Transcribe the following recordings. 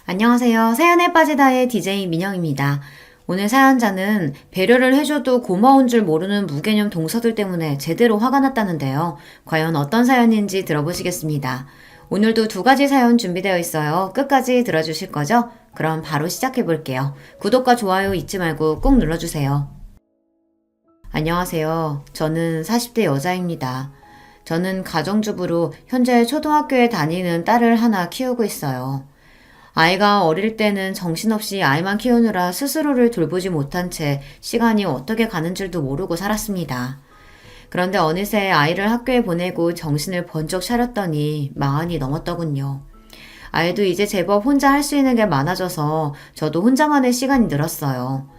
안녕하세요. 사연에 빠지다의 DJ 민영입니다. 오늘 사연자는 배려를 해줘도 고마운 줄 모르는 무개념 동서들 때문에 제대로 화가 났다는데요. 과연 어떤 사연인지 들어보시겠습니다. 오늘도 두 가지 사연 준비되어 있어요. 끝까지 들어주실 거죠? 그럼 바로 시작해 볼게요. 구독과 좋아요 잊지 말고 꼭 눌러주세요. 안녕하세요. 저는 40대 여자입니다. 저는 가정주부로 현재 초등학교에 다니는 딸을 하나 키우고 있어요. 아이가 어릴 때는 정신없이 아이만 키우느라 스스로를 돌보지 못한 채 시간이 어떻게 가는 줄도 모르고 살았습니다. 그런데 어느새 아이를 학교에 보내고 정신을 번쩍 차렸더니 40이 넘었더군요. 아이도 이제 제법 혼자 할 수 있는 게 많아져서 저도 혼자만의 시간이 늘었어요.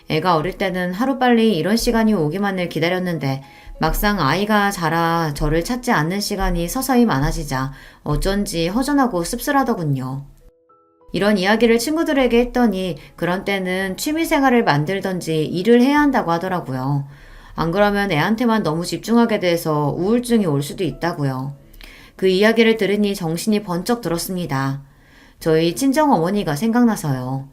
애가 어릴 때는 하루빨리 이런 시간이 오기만을 기다렸는데 막상 아이가 자라 저를 찾지 않는 시간이 서서히 많아지자 어쩐지 허전하고 씁쓸하더군요. 이런 이야기를 친구들에게 했더니 그런 때는 취미생활을 만들던지 일을 해야 한다고 하더라고요. 안 그러면 애한테만 너무 집중하게 돼서 우울증이 올 수도 있다고요. 그 이야기를 들으니 정신이 번쩍 들었습니다. 저희 친정어머니가 생각나서요.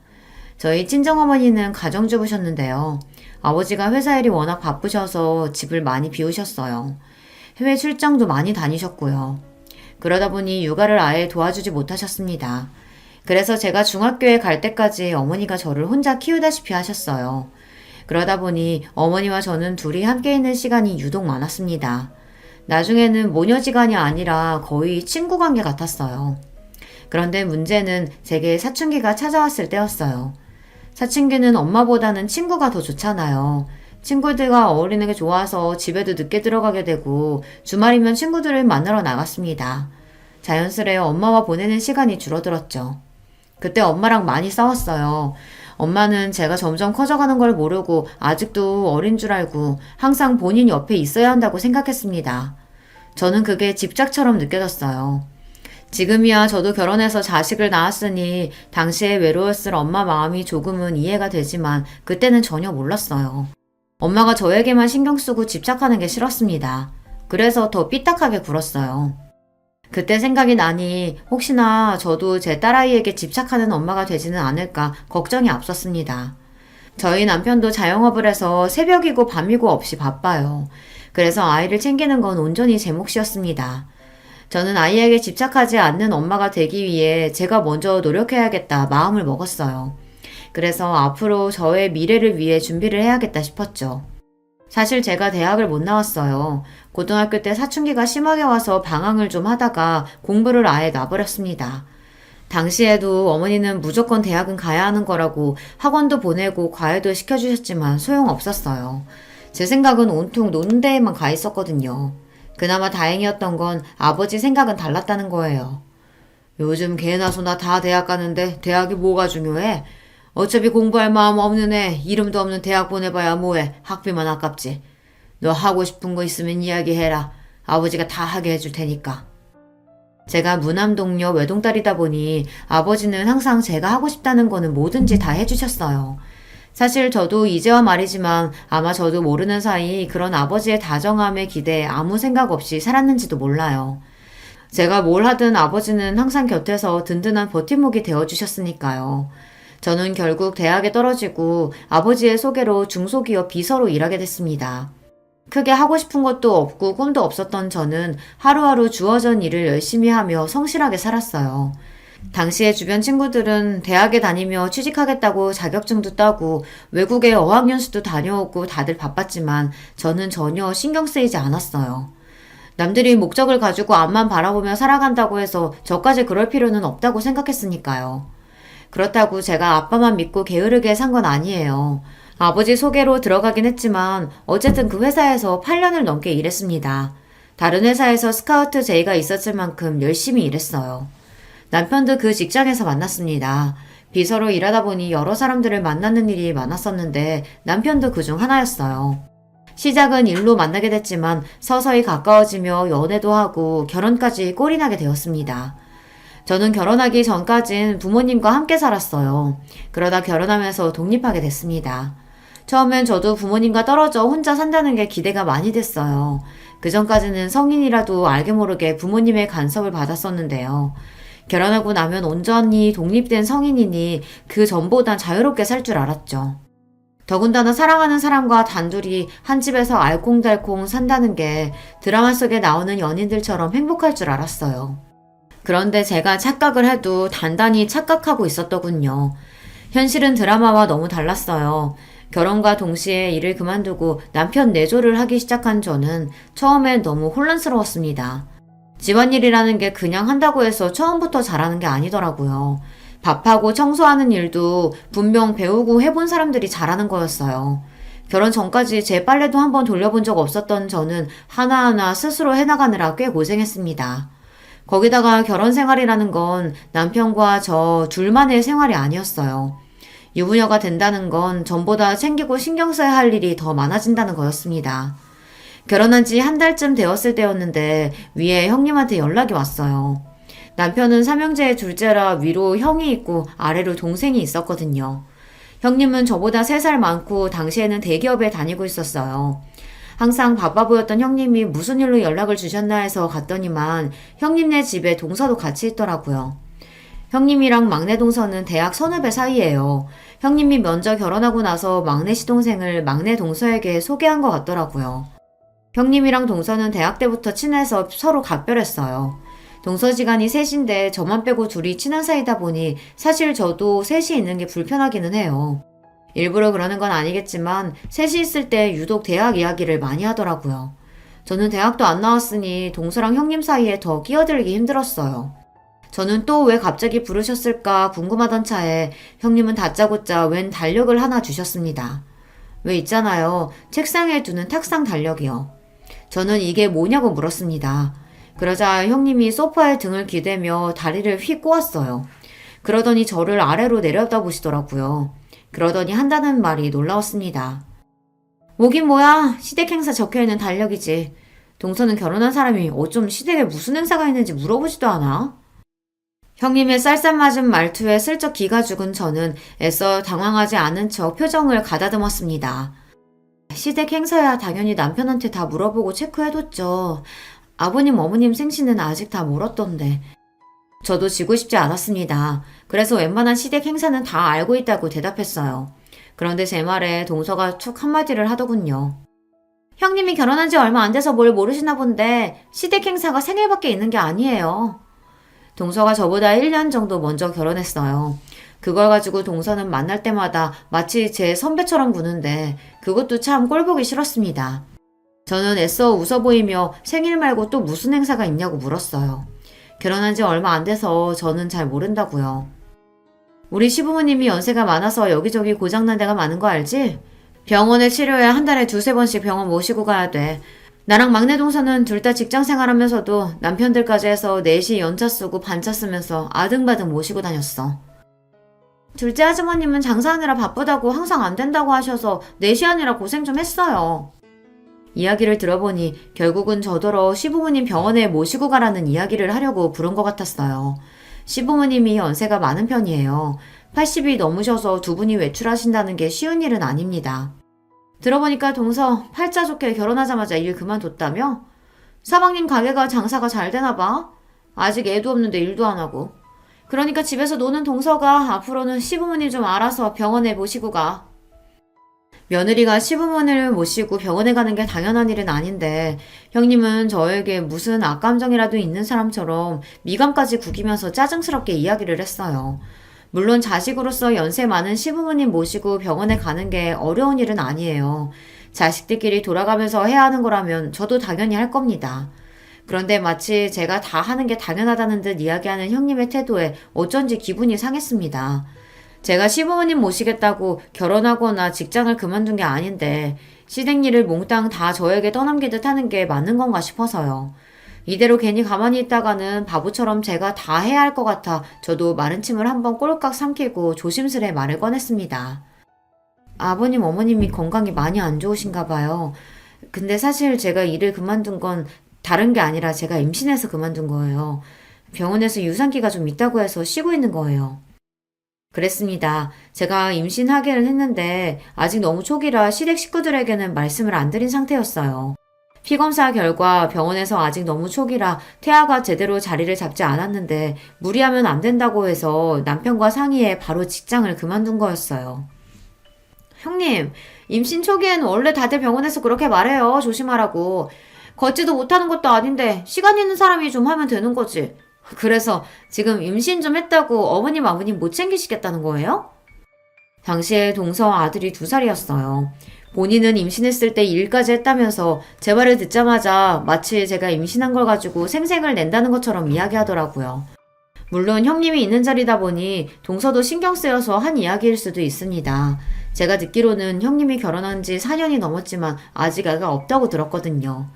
저희 친정어머니는 가정주부셨는데요. 아버지가 회사 일이 워낙 바쁘셔서 집을 많이 비우셨어요. 해외 출장도 많이 다니셨고요. 그러다 보니 육아를 아예 도와주지 못하셨습니다. 그래서 제가 중학교에 갈 때까지 어머니가 저를 혼자 키우다시피 하셨어요. 그러다 보니 어머니와 저는 둘이 함께 있는 시간이 유독 많았습니다. 나중에는 모녀지간이 아니라 거의 친구 관계 같았어요. 그런데 문제는 제게 사춘기가 찾아왔을 때였어요. 사춘기는 엄마보다는 친구가 더 좋잖아요. 친구들과 어울리는 게 좋아서 집에도 늦게 들어가게 되고 주말이면 친구들을 만나러 나갔습니다. 자연스레 엄마와 보내는 시간이 줄어들었죠. 그때 엄마랑 많이 싸웠어요. 엄마는 제가 점점 커져가는 걸 모르고 아직도 어린 줄 알고 항상 본인 옆에 있어야 한다고 생각했습니다. 저는 그게 집착처럼 느껴졌어요. 지금이야 저도 결혼해서 자식을 낳았으니 당시에 외로웠을 엄마 마음이 조금은 이해가 되지만 그때는 전혀 몰랐어요. 엄마가 저에게만 신경 쓰고 집착하는 게 싫었습니다. 그래서 더 삐딱하게 굴었어요. 그때 생각이 나니 혹시나 저도 제 딸아이에게 집착하는 엄마가 되지는 않을까 걱정이 앞섰습니다. 저희 남편도 자영업을 해서 새벽이고 밤이고 없이 바빠요. 그래서 아이를 챙기는 건 온전히 제 몫이었습니다. 저는 아이에게 집착하지 않는 엄마가 되기 위해 제가 먼저 노력해야겠다 마음을 먹었어요. 그래서 앞으로 저의 미래를 위해 준비를 해야겠다 싶었죠. 사실 제가 대학을 못 나왔어요. 고등학교 때 사춘기가 심하게 와서 방황을 좀 하다가 공부를 아예 놔버렸습니다. 당시에도 어머니는 무조건 대학은 가야 하는 거라고 학원도 보내고 과외도 시켜주셨지만 소용없었어요. 제 생각은 온통 노는 데에만 가 있었거든요. 그나마 다행이었던 건 아버지 생각은 달랐다는 거예요. 요즘 개나 소나 다 대학 가는데 대학이 뭐가 중요해? 어차피 공부할 마음 없는 애 이름도 없는 대학 보내봐야 뭐해. 학비만 아깝지. 너 하고 싶은 거 있으면 이야기해라. 아버지가 다 하게 해줄 테니까. 제가 무남동녀 외동딸이다 보니 아버지는 항상 제가 하고 싶다는 거는 뭐든지 다 해주셨어요. 사실 저도 이제와 말이지만 아마 저도 모르는 사이 그런 아버지의 다정함에 기대에 아무 생각 없이 살았는지도 몰라요. 제가 뭘 하든 아버지는 항상 곁에서 든든한 버팀목이 되어주셨으니까요. 저는 결국 대학에 떨어지고 아버지의 소개로 중소기업 비서로 일하게 됐습니다. 크게 하고 싶은 것도 없고 꿈도 없었던 저는 하루하루 주어진 일을 열심히 하며 성실하게 살았어요. 당시에 주변 친구들은 대학에 다니며 취직하겠다고 자격증도 따고 외국에 어학연수도 다녀오고 다들 바빴지만 저는 전혀 신경 쓰이지 않았어요. 남들이 목적을 가지고 앞만 바라보며 살아간다고 해서 저까지 그럴 필요는 없다고 생각했으니까요. 그렇다고 제가 아빠만 믿고 게으르게 산 건 아니에요. 아버지 소개로 들어가긴 했지만 어쨌든 그 회사에서 8년을 넘게 일했습니다. 다른 회사에서 스카우트 제의가 있었을 만큼 열심히 일했어요. 남편도 그 직장에서 만났습니다. 비서로 일하다 보니 여러 사람들을 만나는 일이 많았었는데 남편도 그중 하나였어요. 시작은 일로 만나게 됐지만 서서히 가까워지며 연애도 하고 결혼까지 꼴이 나게 되었습니다. 저는 결혼하기 전까진 부모님과 함께 살았어요. 그러다 결혼하면서 독립하게 됐습니다. 처음엔 저도 부모님과 떨어져 혼자 산다는 게 기대가 많이 됐어요. 그 전까지는 성인이라도 알게 모르게 부모님의 간섭을 받았었는데요. 결혼하고 나면 온전히 독립된 성인이니 그 전보단 자유롭게 살 줄 알았죠. 더군다나 사랑하는 사람과 단둘이 한 집에서 알콩달콩 산다는 게 드라마 속에 나오는 연인들처럼 행복할 줄 알았어요. 그런데 제가 착각을 해도 단단히 착각하고 있었더군요. 현실은 드라마와 너무 달랐어요. 결혼과 동시에 일을 그만두고 남편 내조를 하기 시작한 저는 처음엔 너무 혼란스러웠습니다. 집안일이라는 게 그냥 한다고 해서 처음부터 잘하는 게 아니더라고요. 밥하고 청소하는 일도 분명 배우고 해본 사람들이 잘하는 거였어요. 결혼 전까지 제 빨래도 한번 돌려본 적 없었던 저는 하나하나 스스로 해나가느라 꽤 고생했습니다. 거기다가 결혼 생활이라는 건 남편과 저 둘만의 생활이 아니었어요. 유부녀가 된다는 건 전보다 챙기고 신경 써야 할 일이 더 많아진다는 거였습니다. 결혼한 지 한 달쯤 되었을 때였는데 위에 형님한테 연락이 왔어요. 남편은 삼형제의 둘째라 위로 형이 있고 아래로 동생이 있었거든요. 형님은 저보다 3살 많고 당시에는 대기업에 다니고 있었어요. 항상 바빠 보였던 형님이 무슨 일로 연락을 주셨나 해서 갔더니만 형님네 집에 동서도 같이 있더라고요. 형님이랑 막내 동서는 대학 선후배 사이예요. 형님이 먼저 결혼하고 나서 막내 시동생을 막내 동서에게 소개한 것 같더라고요. 형님이랑 동서는 대학 때부터 친해서 서로 각별했어요. 동서지간이 셋인데 저만 빼고 둘이 친한 사이다 보니 사실 저도 셋이 있는 게 불편하기는 해요. 일부러 그러는 건 아니겠지만 셋이 있을 때 유독 대학 이야기를 많이 하더라고요. 저는 대학도 안 나왔으니 동서랑 형님 사이에 더 끼어들기 힘들었어요. 저는 또 왜 갑자기 부르셨을까 궁금하던 차에 형님은 다짜고짜 웬 달력을 하나 주셨습니다. 왜 있잖아요. 책상에 두는 탁상 달력이요. 저는 이게 뭐냐고 물었습니다. 그러자 형님이 소파에 등을 기대며 다리를 휙 꼬았어요. 그러더니 저를 아래로 내려다보시더라고요. 그러더니 한다는 말이 놀라웠습니다. 뭐긴 뭐야. 시댁 행사 적혀있는 달력이지. 동서는 결혼한 사람이 어쩜 시댁에 무슨 행사가 있는지 물어보지도 않아? 형님의 쌀쌀맞은 말투에 슬쩍 기가 죽은 저는 애써 당황하지 않은 척 표정을 가다듬었습니다. 시댁 행사야 당연히 남편한테 다 물어보고 체크해뒀죠. 아버님 어머님 생신은 아직 다 멀었던데. 저도 지고 싶지 않았습니다. 그래서 웬만한 시댁 행사는 다 알고 있다고 대답했어요. 그런데 제 말에 동서가 툭 한마디를 하더군요. 형님이 결혼한 지 얼마 안 돼서 뭘 모르시나 본데 시댁 행사가 생일밖에 있는 게 아니에요. 동서가 저보다 1년 정도 먼저 결혼했어요. 그걸 가지고 동서는 만날 때마다 마치 제 선배처럼 구는데 그것도 참 꼴보기 싫었습니다. 저는 애써 웃어 보이며 생일 말고 또 무슨 행사가 있냐고 물었어요. 결혼한 지 얼마 안 돼서 저는 잘 모른다고요. 우리 시부모님이 연세가 많아서 여기저기 고장난 데가 많은 거 알지? 병원에 치료해 한 달에 2-3번씩 병원 모시고 가야 돼. 나랑 막내 동서는 둘 다 직장 생활하면서도 남편들까지 해서 넷이 연차 쓰고 반차 쓰면서 아등바등 모시고 다녔어. 둘째 아주머님은 장사하느라 바쁘다고 항상 안 된다고 하셔서 넷이 아니라 고생 좀 했어요. 이야기를 들어보니 결국은 저더러 시부모님 병원에 모시고 가라는 이야기를 하려고 부른 것 같았어요. 시부모님이 연세가 많은 편이에요. 80이 넘으셔서 두 분이 외출하신다는 게 쉬운 일은 아닙니다. 들어보니까 동서 팔자 좋게 결혼하자마자 일 그만뒀다며? 사방님 가게가 장사가 잘 되나 봐. 아직 애도 없는데 일도 안 하고. 그러니까 집에서 노는 동서가 앞으로는 시부모님 좀 알아서 병원에 모시고 가. 며느리가 시부모님을 모시고 병원에 가는 게 당연한 일은 아닌데 형님은 저에게 무슨 악감정이라도 있는 사람처럼 미간까지 구기면서 짜증스럽게 이야기를 했어요. 물론 자식으로서 연세 많은 시부모님 모시고 병원에 가는 게 어려운 일은 아니에요. 자식들끼리 돌아가면서 해야 하는 거라면 저도 당연히 할 겁니다. 그런데 마치 제가 다 하는 게 당연하다는 듯 이야기하는 형님의 태도에 어쩐지 기분이 상했습니다. 제가 시부모님 모시겠다고 결혼하거나 직장을 그만둔 게 아닌데 시댁 일을 몽땅 다 저에게 떠넘기듯 하는 게 맞는 건가 싶어서요. 이대로 괜히 가만히 있다가는 바보처럼 제가 다 해야 할 것 같아 저도 마른 침을 한번 꼴깍 삼키고 조심스레 말을 꺼냈습니다. 아버님 어머님이 건강이 많이 안 좋으신가 봐요. 근데 사실 제가 일을 그만둔 건 다른 게 아니라 제가 임신해서 그만둔 거예요. 병원에서 유산기가 좀 있다고 해서 쉬고 있는 거예요. 그랬습니다. 제가 임신하기는 했는데 아직 너무 초기라 시댁 식구들에게는 말씀을 안 드린 상태였어요. 피검사 결과 병원에서 아직 너무 초기라 태아가 제대로 자리를 잡지 않았는데 무리하면 안 된다고 해서 남편과 상의해 바로 직장을 그만둔 거였어요. 형님, 임신 초기에는 원래 다들 병원에서 그렇게 말해요. 조심하라고. 걷지도 못하는 것도 아닌데 시간 있는 사람이 좀 하면 되는 거지. 그래서 지금 임신 좀 했다고 어머님 아버님 못 챙기시겠다는 거예요? 당시에 동서 아들이 2살이었어요. 본인은 임신했을 때 일까지 했다면서 제 말을 듣자마자 마치 제가 임신한 걸 가지고 생색을 낸다는 것처럼 이야기하더라고요. 물론 형님이 있는 자리다 보니 동서도 신경 쓰여서 한 이야기일 수도 있습니다. 제가 듣기로는 형님이 결혼한 지 4년이 넘었지만 아직 애가 없다고 들었거든요.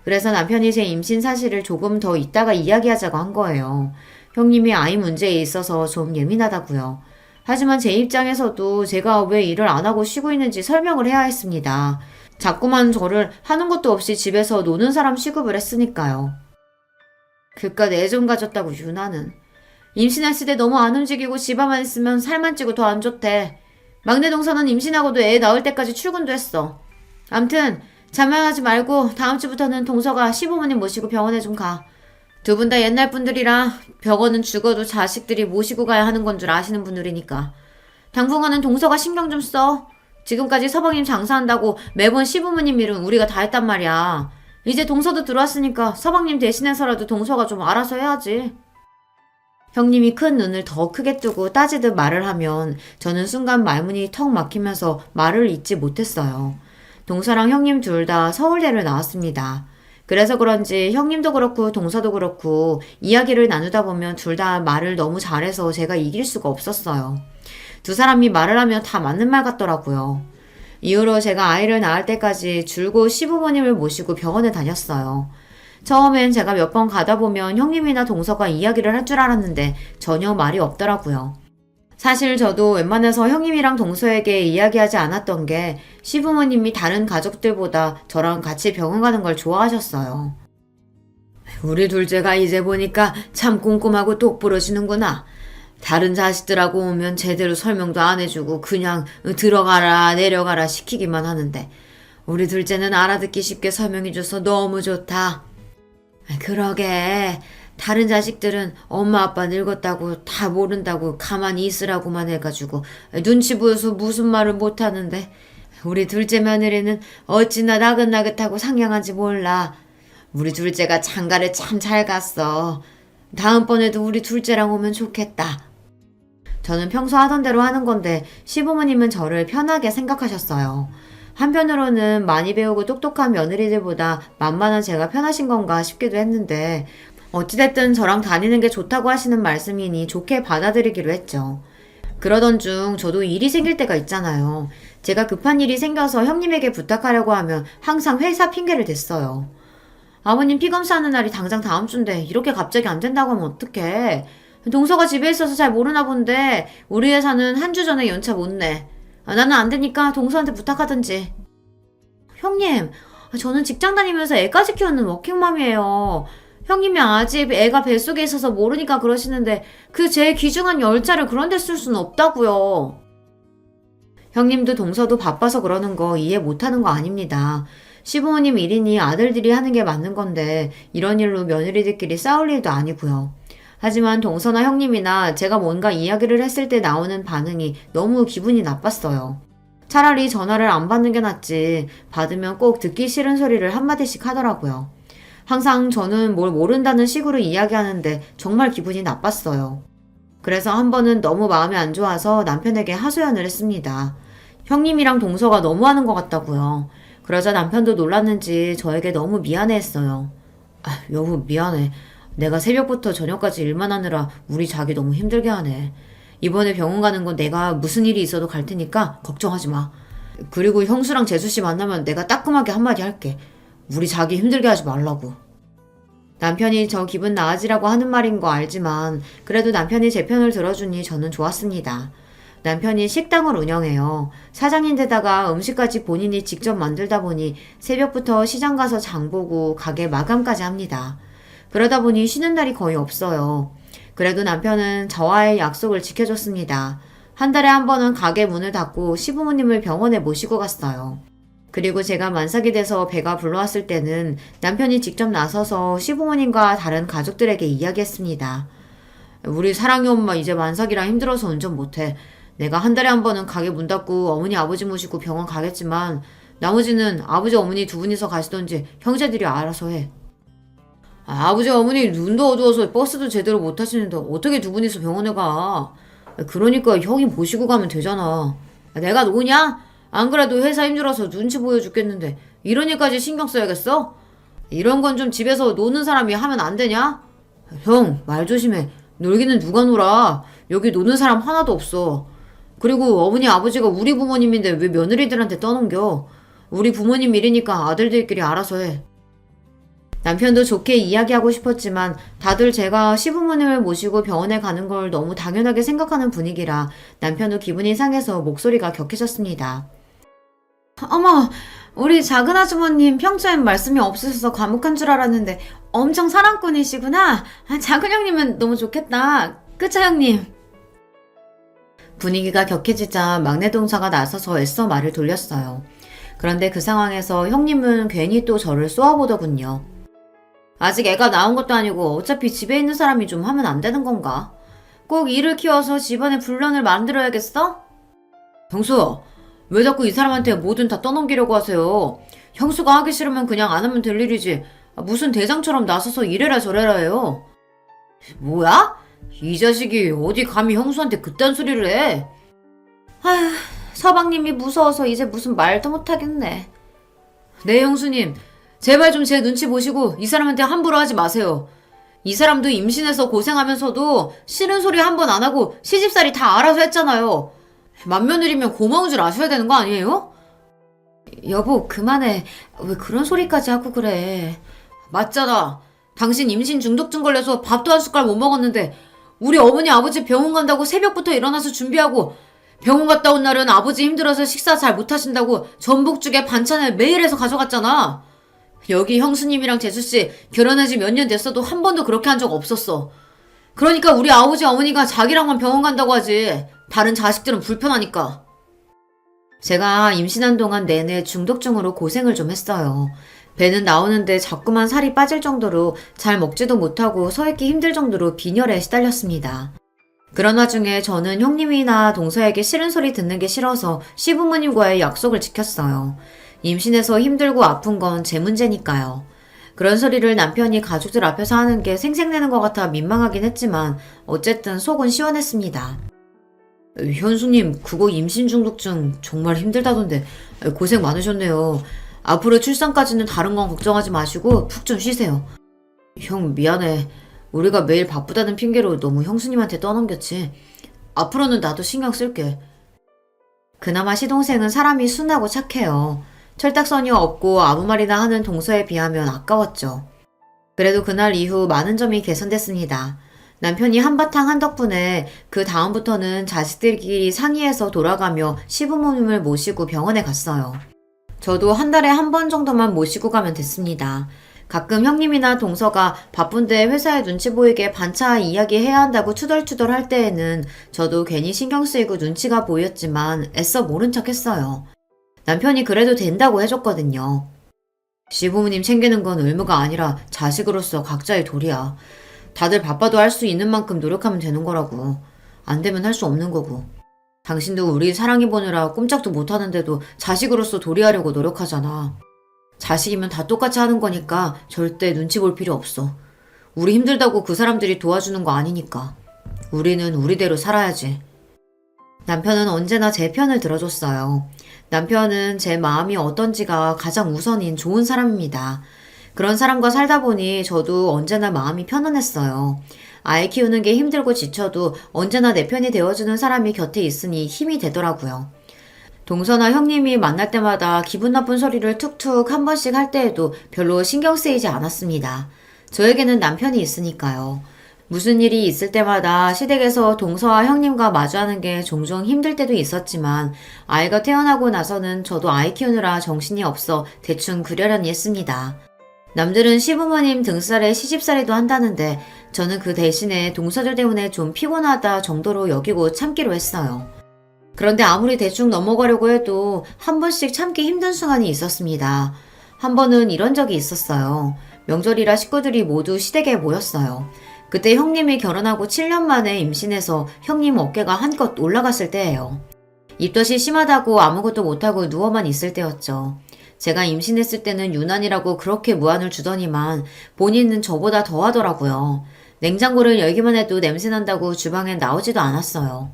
그래서 남편이 제 임신 사실을 조금 더 이따가 이야기하자고 한 거예요. 형님이 아이 문제에 있어서 좀 예민하다고요. 하지만 제 입장에서도 제가 왜 일을 안 하고 쉬고 있는지 설명을 해야 했습니다. 자꾸만 저를 하는 것도 없이 집에서 노는 사람 취급을 했으니까요. 그깟 애 좀 가졌다고 유나는. 임신했을 때 너무 안 움직이고 집에만 있으면 살만 찌고 더 안 좋대. 막내 동서는 임신하고도 애 낳을 때까지 출근도 했어. 암튼 자만하지 말고 다음 주부터는 동서가 시부모님 모시고 병원에 좀 가. 2분 다 옛날 분들이라 병원은 죽어도 자식들이 모시고 가야 하는 건 줄 아시는 분들이니까. 당분간은 동서가 신경 좀 써. 지금까지 서방님 장사한다고 매번 시부모님 일은 우리가 다 했단 말이야. 이제 동서도 들어왔으니까 서방님 대신해서라도 동서가 좀 알아서 해야지. 형님이 큰 눈을 더 크게 뜨고 따지듯 말을 하면 저는 순간 말문이 턱 막히면서 말을 잇지 못했어요. 동서랑 형님 둘 다 서울대를 나왔습니다. 그래서 그런지 형님도 그렇고 동서도 그렇고 이야기를 나누다 보면 둘 다 말을 너무 잘해서 제가 이길 수가 없었어요. 2사람이 말을 하면 다 맞는 말 같더라고요. 이후로 제가 아이를 낳을 때까지 줄곧 시부모님을 모시고 병원에 다녔어요. 처음엔 제가 몇 번 가다 보면 형님이나 동서가 이야기를 할 줄 알았는데 전혀 말이 없더라고요. 사실 저도 웬만해서 형님이랑 동서에게 이야기하지 않았던 게 시부모님이 다른 가족들보다 저랑 같이 병원 가는 걸 좋아하셨어요. 우리 둘째가 이제 보니까 참 꼼꼼하고 똑부러지는구나. 다른 자식들하고 오면 제대로 설명도 안 해주고 그냥 들어가라 내려가라 시키기만 하는데 우리 둘째는 알아듣기 쉽게 설명해줘서 너무 좋다. 그러게. 다른 자식들은 엄마 아빠 늙었다고 다 모른다고 가만히 있으라고만 해가지고 눈치 보여서 무슨 말을 못하는데 우리 둘째 며느리는 어찌나 나긋나긋하고 상냥한지 몰라. 우리 둘째가 장가를 참 잘 갔어. 다음번에도 우리 둘째랑 오면 좋겠다. 저는 평소 하던 대로 하는 건데 시부모님은 저를 편하게 생각하셨어요. 한편으로는 많이 배우고 똑똑한 며느리들보다 만만한 제가 편하신 건가 싶기도 했는데 어찌됐든 저랑 다니는 게 좋다고 하시는 말씀이니 좋게 받아들이기로 했죠. 그러던 중 저도 일이 생길 때가 있잖아요. 제가 급한 일이 생겨서 형님에게 부탁하려고 하면 항상 회사 핑계를 댔어요. 아버님 피검사하는 날이 당장 다음 주인데 이렇게 갑자기 안 된다고 하면 어떡해. 동서가 집에 있어서 잘 모르나 본데 우리 회사는 한 주 전에 연차 못 내. 나는 안 되니까 동서한테 부탁하든지. 형님, 저는 직장 다니면서 애까지 키우는 워킹맘이에요. 형님이 아직 애가 뱃속에 있어서 모르니까 그러시는데 그 제 귀중한 열차를 그런 데 쓸 수는 없다고요. 형님도 동서도 바빠서 그러는 거 이해 못하는 거 아닙니다. 시부모님 일이니 아들들이 하는 게 맞는 건데 이런 일로 며느리들끼리 싸울 일도 아니고요. 하지만 동서나 형님이나 제가 뭔가 이야기를 했을 때 나오는 반응이 너무 기분이 나빴어요. 차라리 전화를 안 받는 게 낫지 받으면 꼭 듣기 싫은 소리를 한마디씩 하더라고요. 항상 저는 뭘 모른다는 식으로 이야기하는데 정말 기분이 나빴어요. 그래서 한 번은 너무 마음이 안 좋아서 남편에게 하소연을 했습니다. 형님이랑 동서가 너무하는 것 같다고요. 그러자 남편도 놀랐는지 저에게 너무 미안해했어요. 여보 미안해. 내가 새벽부터 저녁까지 일만 하느라 우리 자기 너무 힘들게 하네. 이번에 병원 가는 건 내가 무슨 일이 있어도 갈 테니까 걱정하지 마. 그리고 형수랑 재수씨 만나면 내가 따끔하게 한마디 할게. 우리 자기 힘들게 하지 말라고. 남편이 저 기분 나아지라고 하는 말인 거 알지만 그래도 남편이 제 편을 들어주니 저는 좋았습니다. 남편이 식당을 운영해요. 사장인데다가 음식까지 본인이 직접 만들다 보니 새벽부터 시장 가서 장 보고 가게 마감까지 합니다. 그러다 보니 쉬는 날이 거의 없어요. 그래도 남편은 저와의 약속을 지켜줬습니다. 한 달에 한 번은 가게 문을 닫고 시부모님을 병원에 모시고 갔어요. 그리고 제가 만삭이 돼서 배가 불러왔을 때는 남편이 직접 나서서 시부모님과 다른 가족들에게 이야기했습니다. 우리 사랑이 엄마 이제 만삭이라 힘들어서 운전 못해. 내가 한 달에 한 번은 가게 문 닫고 어머니 아버지 모시고 병원 가겠지만 나머지는 아버지 어머니 두 분이서 가시던지 형제들이 알아서 해. 아버지 어머니 눈도 어두워서 버스도 제대로 못 타시는데 어떻게 두 분이서 병원에 가? 그러니까 형이 모시고 가면 되잖아. 내가 누구냐? 안 그래도 회사 힘들어서 눈치 보여 죽겠는데 이런 일까지 신경 써야겠어? 이런 건 좀 집에서 노는 사람이 하면 안 되냐? 형, 말 조심해. 놀기는 누가 놀아? 여기 노는 사람 하나도 없어. 그리고 어머니 아버지가 우리 부모님인데 왜 며느리들한테 떠넘겨? 우리 부모님 일이니까 아들들끼리 알아서 해. 남편도 좋게 이야기하고 싶었지만 다들 제가 시부모님을 모시고 병원에 가는 걸 너무 당연하게 생각하는 분위기라 남편도 기분이 상해서 목소리가 격해졌습니다. 어머, 우리 작은 아주머님 평소엔 말씀이 없으셔서 과묵한 줄 알았는데 엄청 사랑꾼이시구나. 작은 형님은 너무 좋겠다. 그쵸 형님? 분위기가 격해지자 막내 동사가 나서서 애써 말을 돌렸어요. 그런데 그 상황에서 형님은 괜히 또 저를 쏘아보더군요. 아직 애가 나온 것도 아니고 어차피 집에 있는 사람이 좀 하면 안 되는 건가? 꼭 일을 키워서 집안에 분란을 만들어야겠어? 형수, 왜 자꾸 이 사람한테 뭐든 다 떠넘기려고 하세요? 형수가 하기 싫으면 그냥 안 하면 될 일이지. 무슨 대장처럼 나서서 이래라 저래라 해요. 뭐야? 이 자식이 어디 감히 형수한테 그딴 소리를 해? 아휴, 서방님이 무서워서 이제 무슨 말도 못하겠네. 네, 형수님. 제발 좀 제 눈치 보시고 이 사람한테 함부로 하지 마세요. 이 사람도 임신해서 고생하면서도 싫은 소리 한 번 안 하고 시집살이 다 알아서 했잖아요. 맏며느리면 고마운 줄 아셔야 되는 거 아니에요? 여보, 그만해. 왜 그런 소리까지 하고 그래. 맞잖아. 당신 임신 중독증 걸려서 밥도 한 숟갈 못 먹었는데 우리 어머니 아버지 병원 간다고 새벽부터 일어나서 준비하고 병원 갔다 온 날은 아버지 힘들어서 식사 잘 못하신다고 전복죽에 반찬을 매일 해서 가져갔잖아. 여기 형수님이랑 재수씨 결혼한 지 몇 년 됐어도 한 번도 그렇게 한 적 없었어. 그러니까 우리 아버지 어머니가 자기랑만 병원 간다고 하지. 다른 자식들은 불편하니까. 제가 임신한 동안 내내 중독증으로 고생을 좀 했어요. 배는 나오는데 자꾸만 살이 빠질 정도로 잘 먹지도 못하고 서 있기 힘들 정도로 빈혈에 시달렸습니다. 그런 와중에 저는 형님이나 동서에게 싫은 소리 듣는 게 싫어서 시부모님과의 약속을 지켰어요. 임신해서 힘들고 아픈 건 제 문제니까요. 그런 소리를 남편이 가족들 앞에서 하는 게 생색내는 것 같아 민망하긴 했지만 어쨌든 속은 시원했습니다. 현수님, 그거 임신 중독증 정말 힘들다던데 고생 많으셨네요. 앞으로 출산까지는 다른 건 걱정하지 마시고 푹 좀 쉬세요. 형, 미안해. 우리가 매일 바쁘다는 핑계로 너무 형수님한테 떠넘겼지. 앞으로는 나도 신경 쓸게. 그나마 시동생은 사람이 순하고 착해요. 철딱서니 없고 아무 말이나 하는 동서에 비하면 아까웠죠. 그래도 그날 이후 많은 점이 개선됐습니다. 남편이 한바탕 한 덕분에 그 다음부터는 자식들끼리 상의해서 돌아가며 시부모님을 모시고 병원에 갔어요. 저도 한 달에 한 번 정도만 모시고 가면 됐습니다. 가끔 형님이나 동서가 바쁜데 회사에 눈치 보이게 반차 이야기해야 한다고 투덜투덜 할 때에는 저도 괜히 신경 쓰이고 눈치가 보였지만 애써 모른 척 했어요. 남편이 그래도 된다고 해줬거든요. 시부모님 챙기는 건 의무가 아니라 자식으로서 각자의 도리야. 다들 바빠도 할 수 있는 만큼 노력하면 되는 거라고. 안 되면 할 수 없는 거고. 당신도 우리 사랑해 보느라 꼼짝도 못하는데도 자식으로서 도리하려고 노력하잖아. 자식이면 다 똑같이 하는 거니까 절대 눈치 볼 필요 없어. 우리 힘들다고 그 사람들이 도와주는 거 아니니까. 우리는 우리대로 살아야지. 남편은 언제나 제 편을 들어줬어요. 남편은 제 마음이 어떤지가 가장 우선인 좋은 사람입니다. 그런 사람과 살다 보니 저도 언제나 마음이 편안했어요. 아이 키우는 게 힘들고 지쳐도 언제나 내 편이 되어주는 사람이 곁에 있으니 힘이 되더라고요. 동서나 형님이 만날 때마다 기분 나쁜 소리를 툭툭 한 번씩 할 때에도 별로 신경 쓰이지 않았습니다. 저에게는 남편이 있으니까요. 무슨 일이 있을 때마다 시댁에서 동서와 형님과 마주하는 게 종종 힘들 때도 있었지만 아이가 태어나고 나서는 저도 아이 키우느라 정신이 없어 대충 그러려니 했습니다. 남들은 시부모님 등살에 시집살이도 한다는데 저는 그 대신에 동서들 때문에 좀 피곤하다 정도로 여기고 참기로 했어요. 그런데 아무리 대충 넘어가려고 해도 한 번씩 참기 힘든 순간이 있었습니다. 한 번은 이런 적이 있었어요. 명절이라 식구들이 모두 시댁에 모였어요. 그때 형님이 결혼하고 7년 만에 임신해서 형님 어깨가 한껏 올라갔을 때예요. 입덧이 심하다고 아무것도 못하고 누워만 있을 때였죠. 제가 임신했을 때는 유난이라고 그렇게 무안을 주더니만 본인은 저보다 더 하더라고요. 냉장고를 열기만 해도 냄새난다고 주방에 나오지도 않았어요.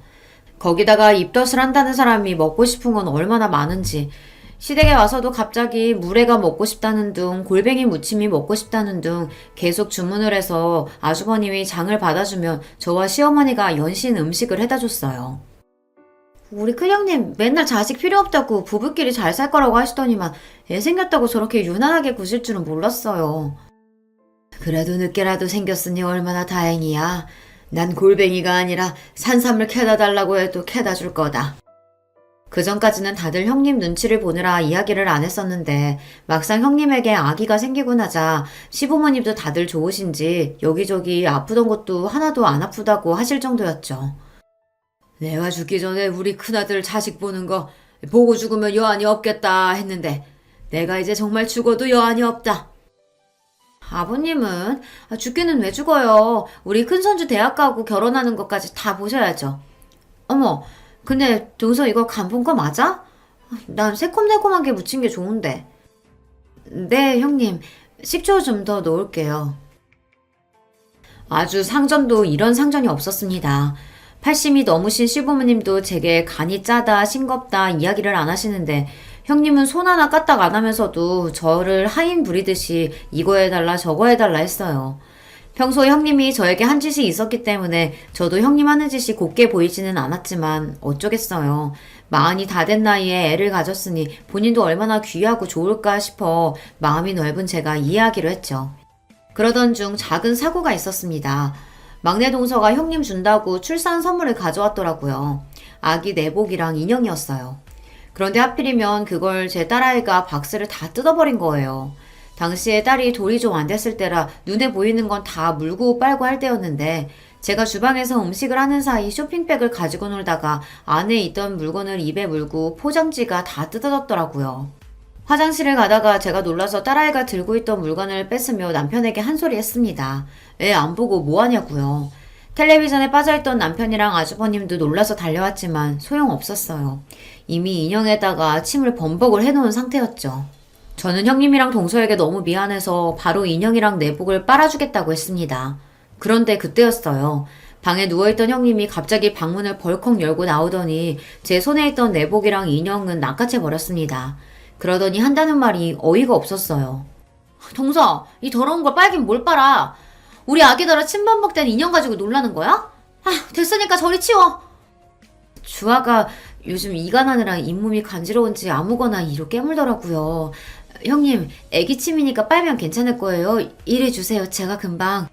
거기다가 입덧을 한다는 사람이 먹고 싶은 건 얼마나 많은지, 시댁에 와서도 갑자기 물회가 먹고 싶다는 둥, 골뱅이 무침이 먹고 싶다는 둥 계속 주문을 해서 아주버님이 장을 받아주면 저와 시어머니가 연신 음식을 해다 줬어요. 우리 큰형님 맨날 자식 필요 없다고 부부끼리 잘 살 거라고 하시더니만 애 생겼다고 저렇게 유난하게 구실 줄은 몰랐어요. 그래도 늦게라도 생겼으니 얼마나 다행이야. 난 골뱅이가 아니라 산삼을 캐다 달라고 해도 캐다 줄 거다. 그 전까지는 다들 형님 눈치를 보느라 이야기를 안 했었는데 막상 형님에게 아기가 생기고 나자 시부모님도 다들 좋으신지 여기저기 아프던 것도 하나도 안 아프다고 하실 정도였죠. 내가 죽기 전에 우리 큰아들 자식 보는 거 보고 죽으면 여한이 없겠다 했는데 내가 이제 정말 죽어도 여한이 없다. 아버님은 죽기는 왜 죽어요. 우리 큰손주 대학 가고 결혼하는 것까지 다 보셔야죠. 어머, 근데 동서 이거 간 본 거 맞아? 난 새콤달콤한 게 묻힌 게 좋은데. 네, 형님. 식초 좀 더 넣을게요. 아주 상전도 이런 상전이 없었습니다. 80이 넘으신 시부모님도 제게 간이 짜다, 싱겁다 이야기를 안 하시는데 형님은 손 하나 까딱 안 하면서도 저를 하인 부리듯이 이거 해달라 저거 해달라 했어요. 평소에 형님이 저에게 한 짓이 있었기 때문에 저도 형님 하는 짓이 곱게 보이지는 않았지만 어쩌겠어요. 마흔이 다 된 나이에 애를 가졌으니 본인도 얼마나 귀하고 좋을까 싶어 마음이 넓은 제가 이해하기로 했죠. 그러던 중 작은 사고가 있었습니다. 막내 동서가 형님 준다고 출산 선물을 가져왔더라고요. 아기 내복이랑 인형이었어요. 그런데 하필이면 그걸 제 딸아이가 박스를 다 뜯어버린 거예요. 당시에 딸이 돌이 좀 안 됐을 때라 눈에 보이는 건 다 물고 빨고 할 때였는데 제가 주방에서 음식을 하는 사이 쇼핑백을 가지고 놀다가 안에 있던 물건을 입에 물고 포장지가 다 뜯어졌더라고요. 화장실을 가다가 제가 놀라서 딸아이가 들고 있던 물건을 뺏으며 남편에게 한 소리 했습니다. 애 안 보고 뭐 하냐고요. 텔레비전에 빠져있던 남편이랑 아주버님도 놀라서 달려왔지만 소용없었어요. 이미 인형에다가 침을 범벅을 해놓은 상태였죠. 저는 형님이랑 동서에게 너무 미안해서 바로 인형이랑 내복을 빨아주겠다고 했습니다. 그런데 그때였어요. 방에 누워있던 형님이 갑자기 방문을 벌컥 열고 나오더니 제 손에 있던 내복이랑 인형은 낚아채버렸습니다. 그러더니 한다는 말이 어이가 없었어요. 동서, 이 더러운 걸 빨긴 뭘 빨아? 우리 아기더러 침범벅된 인형 가지고 놀라는 거야? 됐으니까 저리 치워. 주아가 요즘 이가 나느라 잇몸이 간지러운지 아무거나 이로 깨물더라고요. 형님, 애기 침이니까 빨면 괜찮을 거예요. 이래 주세요. 제가 금방.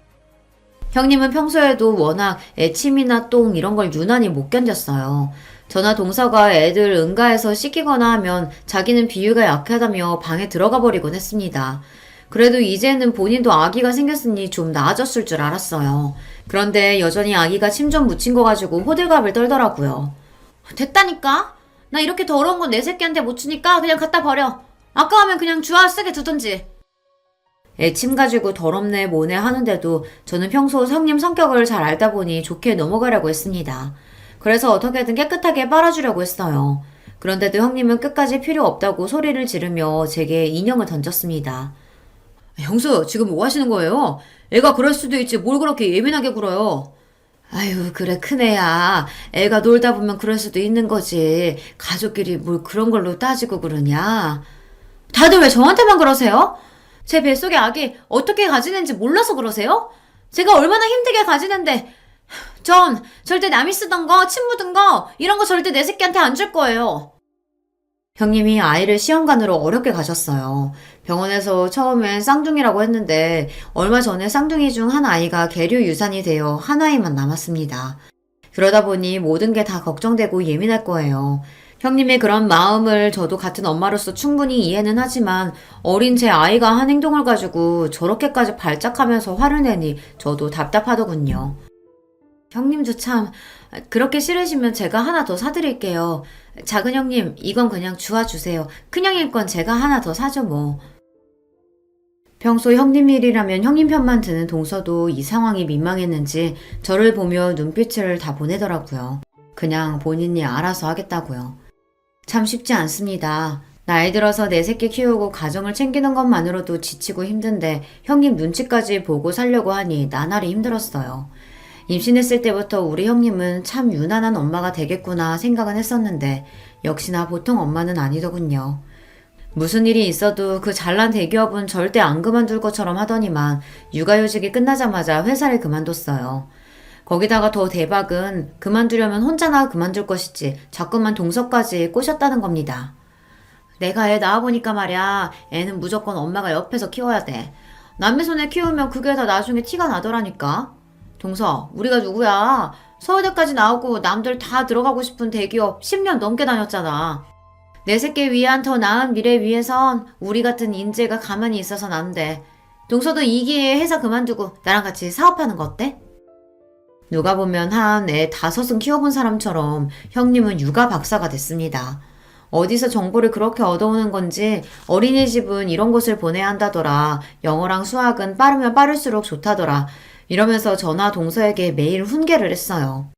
형님은 평소에도 워낙 애침이나 똥 이런 걸 유난히 못 견뎠어요. 저나 동서가 애들 응가해서 씻기거나 하면 자기는 비위가 약하다며 방에 들어가 버리곤 했습니다. 그래도 이제는 본인도 아기가 생겼으니 좀 나아졌을 줄 알았어요. 그런데 여전히 아기가 침 좀 묻힌 거 가지고 호들갑을 떨더라고요. 됐다니까? 나 이렇게 더러운 건 내 새끼한테 못 주니까 그냥 갖다 버려. 아까우면 그냥 주아 쓰게 두던지. 애침 가지고 더럽네 뭐네 하는데도 저는 평소 형님 성격을 잘 알다 보니 좋게 넘어가려고 했습니다. 그래서 어떻게든 깨끗하게 빨아주려고 했어요. 그런데도 형님은 끝까지 필요 없다고 소리를 지르며 제게 인형을 던졌습니다. 형수, 지금 뭐 하시는 거예요? 애가 그럴 수도 있지 뭘 그렇게 예민하게 굴어요. 아유, 그래 큰애야. 애가 놀다 보면 그럴 수도 있는 거지. 가족끼리 뭘 그런 걸로 따지고 그러냐. 다들 왜 저한테만 그러세요? 제 뱃속에 아기 어떻게 가지는지 몰라서 그러세요? 제가 얼마나 힘들게 가지는데 전 절대 남이 쓰던 거, 침 묻은 거 이런 거 절대 내 새끼한테 안 줄 거예요. 형님이 아이를 시험관으로 어렵게 가셨어요. 병원에서 처음엔 쌍둥이라고 했는데 얼마 전에 쌍둥이 중 한 아이가 계류 유산이 되어 한 아이만 남았습니다. 그러다 보니 모든 게 다 걱정되고 예민할 거예요. 형님의 그런 마음을 저도 같은 엄마로서 충분히 이해는 하지만 어린 제 아이가 한 행동을 가지고 저렇게까지 발작하면서 화를 내니 저도 답답하더군요. 형님도 참, 그렇게 싫으시면 제가 하나 더 사드릴게요. 작은 형님, 이건 그냥 주워주세요. 큰 형님 건 제가 하나 더 사죠, 뭐. 평소 형님 일이라면 형님 편만 드는 동서도 이 상황이 민망했는지 저를 보며 눈빛을 다 보내더라고요. 그냥 본인이 알아서 하겠다고요. 참 쉽지 않습니다. 나이 들어서 내 새끼 키우고 가정을 챙기는 것만으로도 지치고 힘든데 형님 눈치까지 보고 살려고 하니 나날이 힘들었어요. 임신했을 때부터 우리 형님은 참 유난한 엄마가 되겠구나 생각은 했었는데 역시나 보통 엄마는 아니더군요. 무슨 일이 있어도 그 잘난 대기업은 절대 안 그만둘 것처럼 하더니만 육아휴직이 끝나자마자 회사를 그만뒀어요. 거기다가 더 대박은 그만두려면 혼자나 그만둘 것이지 자꾸만 동서까지 꼬셨다는 겁니다. 내가 애 낳아보니까 말야, 애는 무조건 엄마가 옆에서 키워야 돼. 남의 손에 키우면 그게 다 나중에 티가 나더라니까. 동서, 우리가 누구야? 서울대까지 나오고 남들 다 들어가고 싶은 대기업 10년 넘게 다녔잖아. 내 새끼 위한 더 나은 미래 위해선 우리 같은 인재가 가만히 있어선 안 돼. 동서도 이 기회에 회사 그만두고 나랑 같이 사업하는 거 어때? 누가 보면 한 애 5은 키워본 사람처럼 형님은 육아 박사가 됐습니다. 어디서 정보를 그렇게 얻어오는 건지 어린이집은 이런 곳을 보내야 한다더라. 영어랑 수학은 빠르면 빠를수록 좋다더라. 이러면서 저나 동서에게 매일 훈계를 했어요.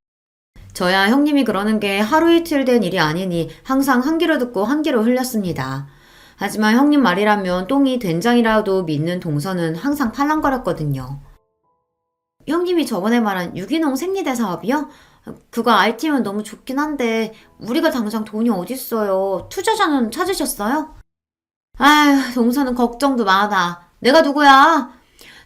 저야 형님이 그러는 게 하루 이틀 된 일이 아니니 항상 한 귀로 듣고 한 귀로 흘렸습니다. 하지만 형님 말이라면 똥이 된장이라도 믿는 동서는 항상 팔랑거렸거든요. 형님이 저번에 말한 유기농 생리대 사업이요? 그거 RT면 너무 좋긴 한데 우리가 당장 돈이 어딨어요. 투자자는 찾으셨어요? 아휴, 동서는 걱정도 많아. 내가 누구야?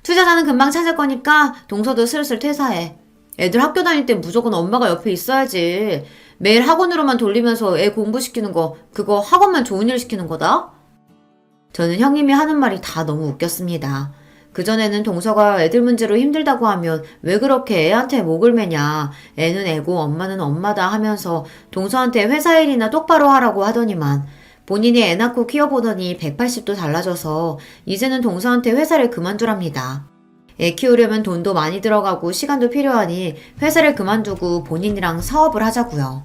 투자자는 금방 찾을 거니까 동서도 슬슬 퇴사해. 애들 학교 다닐 때 무조건 엄마가 옆에 있어야지. 매일 학원으로만 돌리면서 애 공부시키는 거, 그거 학원만 좋은 일 시키는 거다? 저는 형님이 하는 말이 다 너무 웃겼습니다. 그전에는 동서가 애들 문제로 힘들다고 하면 왜 그렇게 애한테 목을 매냐. 애는 애고 엄마는 엄마다 하면서 동서한테 회사 일이나 똑바로 하라고 하더니만 본인이 애 낳고 키워보더니 180도 달라져서 이제는 동서한테 회사를 그만두랍니다. 애 키우려면 돈도 많이 들어가고 시간도 필요하니 회사를 그만두고 본인이랑 사업을 하자고요.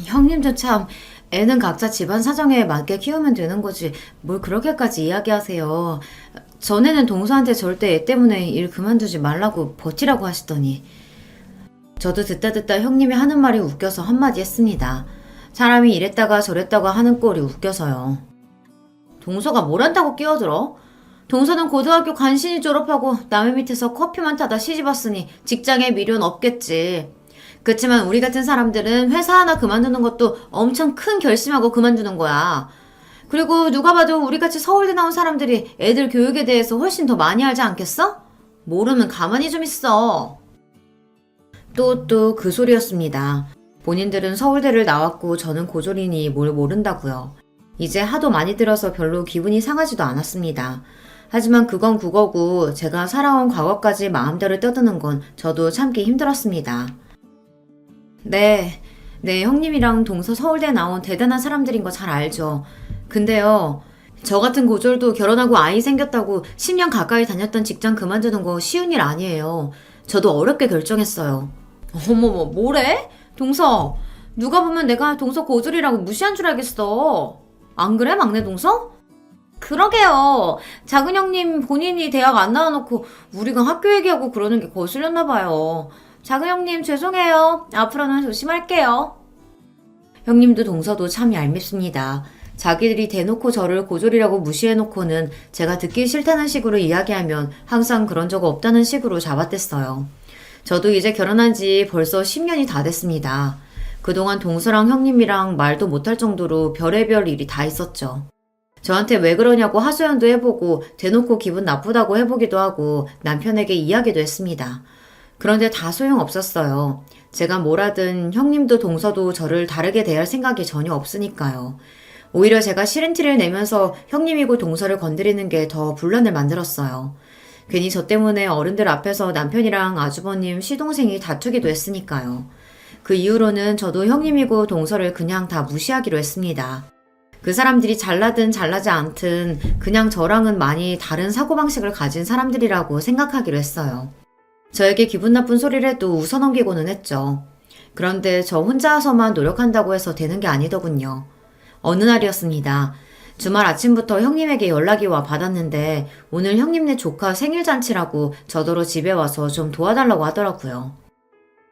형님도 참 애는 각자 집안 사정에 맞게 키우면 되는 거지 뭘 그렇게까지 이야기하세요. 전에는 동서한테 절대 애 때문에 일 그만두지 말라고 버티라고 하시더니 저도 듣다 형님이 하는 말이 웃겨서 한마디 했습니다. 사람이 이랬다가 저랬다가 하는 꼴이 웃겨서요. 동서가 뭘 한다고 끼어들어? 동서는 고등학교 간신히 졸업하고 남의 밑에서 커피만 타다 시집왔으니 직장에 미련 없겠지. 그치만 우리 같은 사람들은 회사 하나 그만두는 것도 엄청 큰 결심하고 그만두는 거야. 그리고 누가 봐도 우리같이 서울대 나온 사람들이 애들 교육에 대해서 훨씬 더 많이 알지 않겠어? 모르면 가만히 좀 있어. 또 그 소리였습니다. 본인들은 서울대를 나왔고 저는 고졸이니 뭘 모른다고요. 이제 하도 많이 들어서 별로 기분이 상하지도 않았습니다. 하지만 그건 그거고 제가 살아온 과거까지 마음대로 떠드는 건 저도 참기 힘들었습니다. 네, 형님이랑 동서 서울대 나온 대단한 사람들인 거 잘 알죠. 근데요, 저 같은 고졸도 결혼하고 아이 생겼다고 10년 가까이 다녔던 직장 그만두는 거 쉬운 일 아니에요. 저도 어렵게 결정했어요. 어머머, 뭐래? 동서, 누가 보면 내가 동서 고졸이라고 무시한 줄 알겠어. 안 그래, 막내 동서? 그러게요. 작은 형님 본인이 대학 안 나와놓고 우리가 학교 얘기하고 그러는 게 거슬렸나 봐요. 작은 형님 죄송해요. 앞으로는 조심할게요. 형님도 동서도 참 얄밉습니다. 자기들이 대놓고 저를 고졸이라고 무시해놓고는 제가 듣기 싫다는 식으로 이야기하면 항상 그런 적 없다는 식으로 잡아댔어요. 저도 이제 결혼한 지 벌써 10년이 다 됐습니다. 그동안 동서랑 형님이랑 말도 못할 정도로 별의별 일이 다 있었죠. 저한테 왜 그러냐고 하소연도 해보고 대놓고 기분 나쁘다고 해보기도 하고 남편에게 이야기도 했습니다. 그런데 다 소용없었어요. 제가 뭘 하든 형님도 동서도 저를 다르게 대할 생각이 전혀 없으니까요. 오히려 제가 싫은 티를 내면서 형님이고 동서를 건드리는 게 더 분란을 만들었어요. 괜히 저 때문에 어른들 앞에서 남편이랑 아주버님, 시동생이 다투기도 했으니까요. 그 이후로는 저도 형님이고 동서를 그냥 다 무시하기로 했습니다. 그 사람들이 잘나든 잘나지 않든 그냥 저랑은 많이 다른 사고방식을 가진 사람들이라고 생각하기로 했어요. 저에게 기분 나쁜 소리를 해도 웃어넘기고는 했죠. 그런데 저 혼자서만 노력한다고 해서 되는 게 아니더군요. 어느 날이었습니다. 주말 아침부터 형님에게 연락이 와 받았는데 오늘 형님네 조카 생일잔치라고 저더러 집에 와서 좀 도와달라고 하더라고요.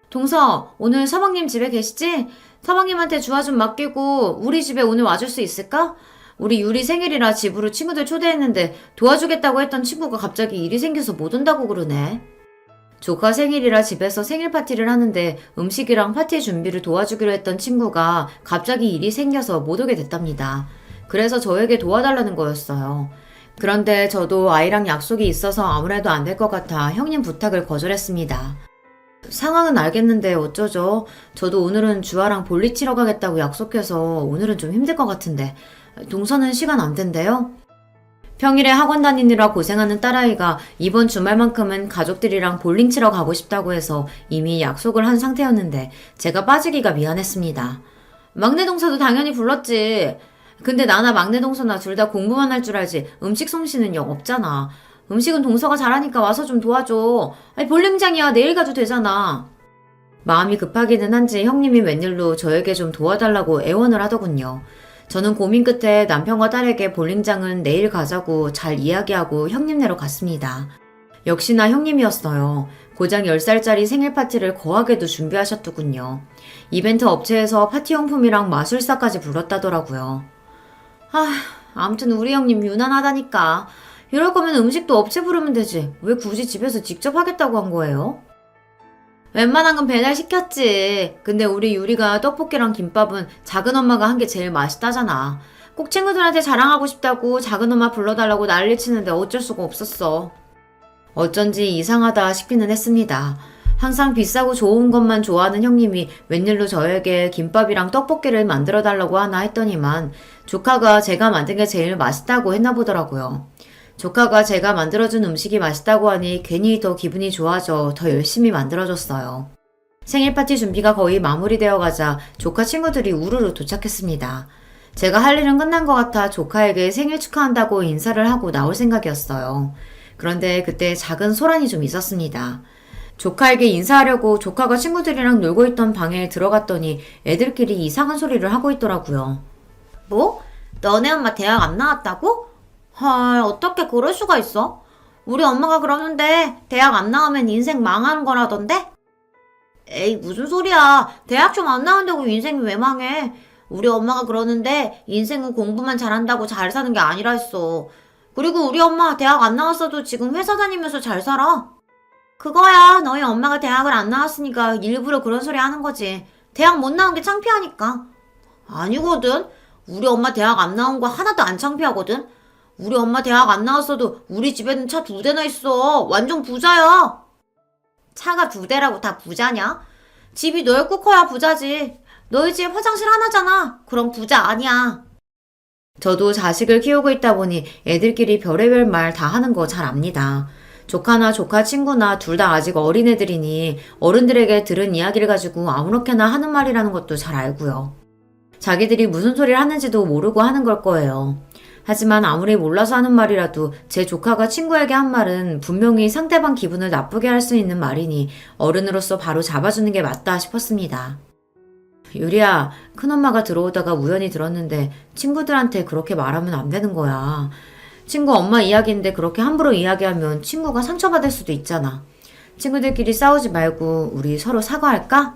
동서, 오늘 서방님 집에 계시지? 서방님한테 주화 좀 맡기고 우리 집에 오늘 와줄 수 있을까? 우리 유리 생일이라 집으로 친구들 초대했는데 도와주겠다고 했던 친구가 갑자기 일이 생겨서 못 온다고 그러네. 조카 생일이라 집에서 생일 파티를 하는데 음식이랑 파티 준비를 도와주기로 했던 친구가 갑자기 일이 생겨서 못 오게 됐답니다. 그래서 저에게 도와달라는 거였어요. 그런데 저도 아이랑 약속이 있어서 아무래도 안 될 것 같아 형님 부탁을 거절했습니다. 상황은 알겠는데 어쩌죠? 저도 오늘은 주아랑 볼일 치러 가겠다고 약속해서 오늘은 좀 힘들 것 같은데 동서는 시간 안 된대요? 평일에 학원 다니느라 고생하는 딸아이가 이번 주말만큼은 가족들이랑 볼링 치러 가고 싶다고 해서 이미 약속을 한 상태였는데 제가 빠지기가 미안했습니다. 막내 동서도 당연히 불렀지. 근데 나나 막내 동서나 둘 다 공부만 할 줄 알지 음식 솜씨는 영 없잖아. 음식은 동서가 잘하니까 와서 좀 도와줘. 아니 볼링장이야 내일 가도 되잖아. 마음이 급하기는 한지 형님이 웬일로 저에게 좀 도와달라고 애원을 하더군요. 저는 고민 끝에 남편과 딸에게 볼링장은 내일 가자고 잘 이야기하고 형님네로 갔습니다. 역시나 형님이었어요. 고작 10살짜리 생일 파티를 거하게도 준비하셨더군요. 이벤트 업체에서 파티용품이랑 마술사까지 불렀다더라고요. 아무튼 우리 형님 유난하다니까. 이럴 거면 음식도 업체 부르면 되지. 왜 굳이 집에서 직접 하겠다고 한 거예요? 웬만한 건 배달 시켰지. 근데 우리 유리가 떡볶이랑 김밥은 작은 엄마가 한 게 제일 맛있다잖아. 꼭 친구들한테 자랑하고 싶다고 작은 엄마 불러달라고 난리 치는데 어쩔 수가 없었어. 어쩐지 이상하다 싶기는 했습니다. 항상 비싸고 좋은 것만 좋아하는 형님이 웬일로 저에게 김밥이랑 떡볶이를 만들어달라고 하나 했더니만 조카가 제가 만든 게 제일 맛있다고 했나 보더라고요. 조카가 제가 만들어준 음식이 맛있다고 하니 괜히 더 기분이 좋아져 더 열심히 만들어줬어요. 생일 파티 준비가 거의 마무리되어 가자 조카 친구들이 우르르 도착했습니다. 제가 할 일은 끝난 것 같아 조카에게 생일 축하한다고 인사를 하고 나올 생각이었어요. 그런데 그때 작은 소란이 좀 있었습니다. 조카에게 인사하려고 조카가 친구들이랑 놀고 있던 방에 들어갔더니 애들끼리 이상한 소리를 하고 있더라고요. 뭐? 너네 엄마 대학 안 나왔다고? 헐, 어떻게 그럴 수가 있어? 우리 엄마가 그러는데 대학 안 나오면 인생 망하는 거라던데? 에이, 무슨 소리야. 대학 좀 안 나온다고 인생이 왜 망해? 우리 엄마가 그러는데 인생은 공부만 잘한다고 잘 사는 게 아니라 했어. 그리고 우리 엄마 대학 안 나왔어도 지금 회사 다니면서 잘 살아. 그거야, 너희 엄마가 대학을 안 나왔으니까 일부러 그런 소리 하는 거지. 대학 못 나온 게 창피하니까. 아니거든. 우리 엄마 대학 안 나온 거 하나도 안 창피하거든. 우리 엄마 대학 안 나왔어도 우리 집에는 차 2대나 있어. 완전 부자야. 차가 2대라고 다 부자냐? 집이 넓고 커야 부자지. 너희 집 화장실 하나잖아. 그럼 부자 아니야. 저도 자식을 키우고 있다 보니 애들끼리 별의별 말 다 하는 거 잘 압니다. 조카나 조카 친구나 둘 다 아직 어린애들이니 어른들에게 들은 이야기를 가지고 아무렇게나 하는 말이라는 것도 잘 알고요. 자기들이 무슨 소리를 하는지도 모르고 하는 걸 거예요. 하지만 아무리 몰라서 하는 말이라도 제 조카가 친구에게 한 말은 분명히 상대방 기분을 나쁘게 할 수 있는 말이니 어른으로서 바로 잡아주는 게 맞다 싶었습니다. 유리야, 큰엄마가 들어오다가 우연히 들었는데 친구들한테 그렇게 말하면 안 되는 거야. 친구 엄마 이야기인데 그렇게 함부로 이야기하면 친구가 상처받을 수도 있잖아. 친구들끼리 싸우지 말고 우리 서로 사과할까?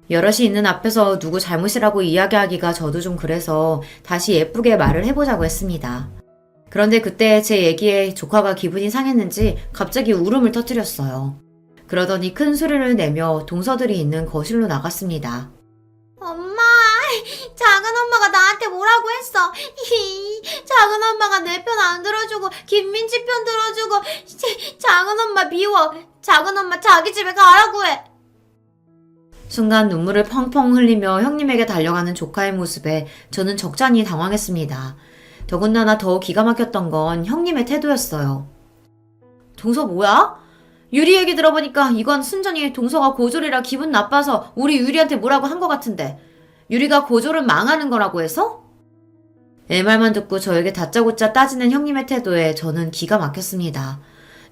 여럿이 있는 앞에서 누구 잘못이라고 이야기하기가 저도 좀 그래서 다시 예쁘게 말을 해보자고 했습니다. 그런데 그때 제 얘기에 조카가 기분이 상했는지 갑자기 울음을 터뜨렸어요. 그러더니 큰 소리를 내며 동서들이 있는 거실로 나갔습니다. 엄마, 작은 엄마가 나한테 뭐라고 했어. 작은 엄마가 내 편 안 들어주고 김민지 편 들어주고 작은 엄마 미워. 작은 엄마 자기 집에 가라고 해. 순간 눈물을 펑펑 흘리며 형님에게 달려가는 조카의 모습에 저는 적잖이 당황했습니다. 더군다나 더 기가 막혔던 건 형님의 태도였어요. 동서 뭐야? 유리 얘기 들어보니까 이건 순전히 동서가 고졸이라 기분 나빠서 우리 유리한테 뭐라고 한 것 같은데 유리가 고졸은 망하는 거라고 해서? 애 말만 듣고 저에게 다짜고짜 따지는 형님의 태도에 저는 기가 막혔습니다.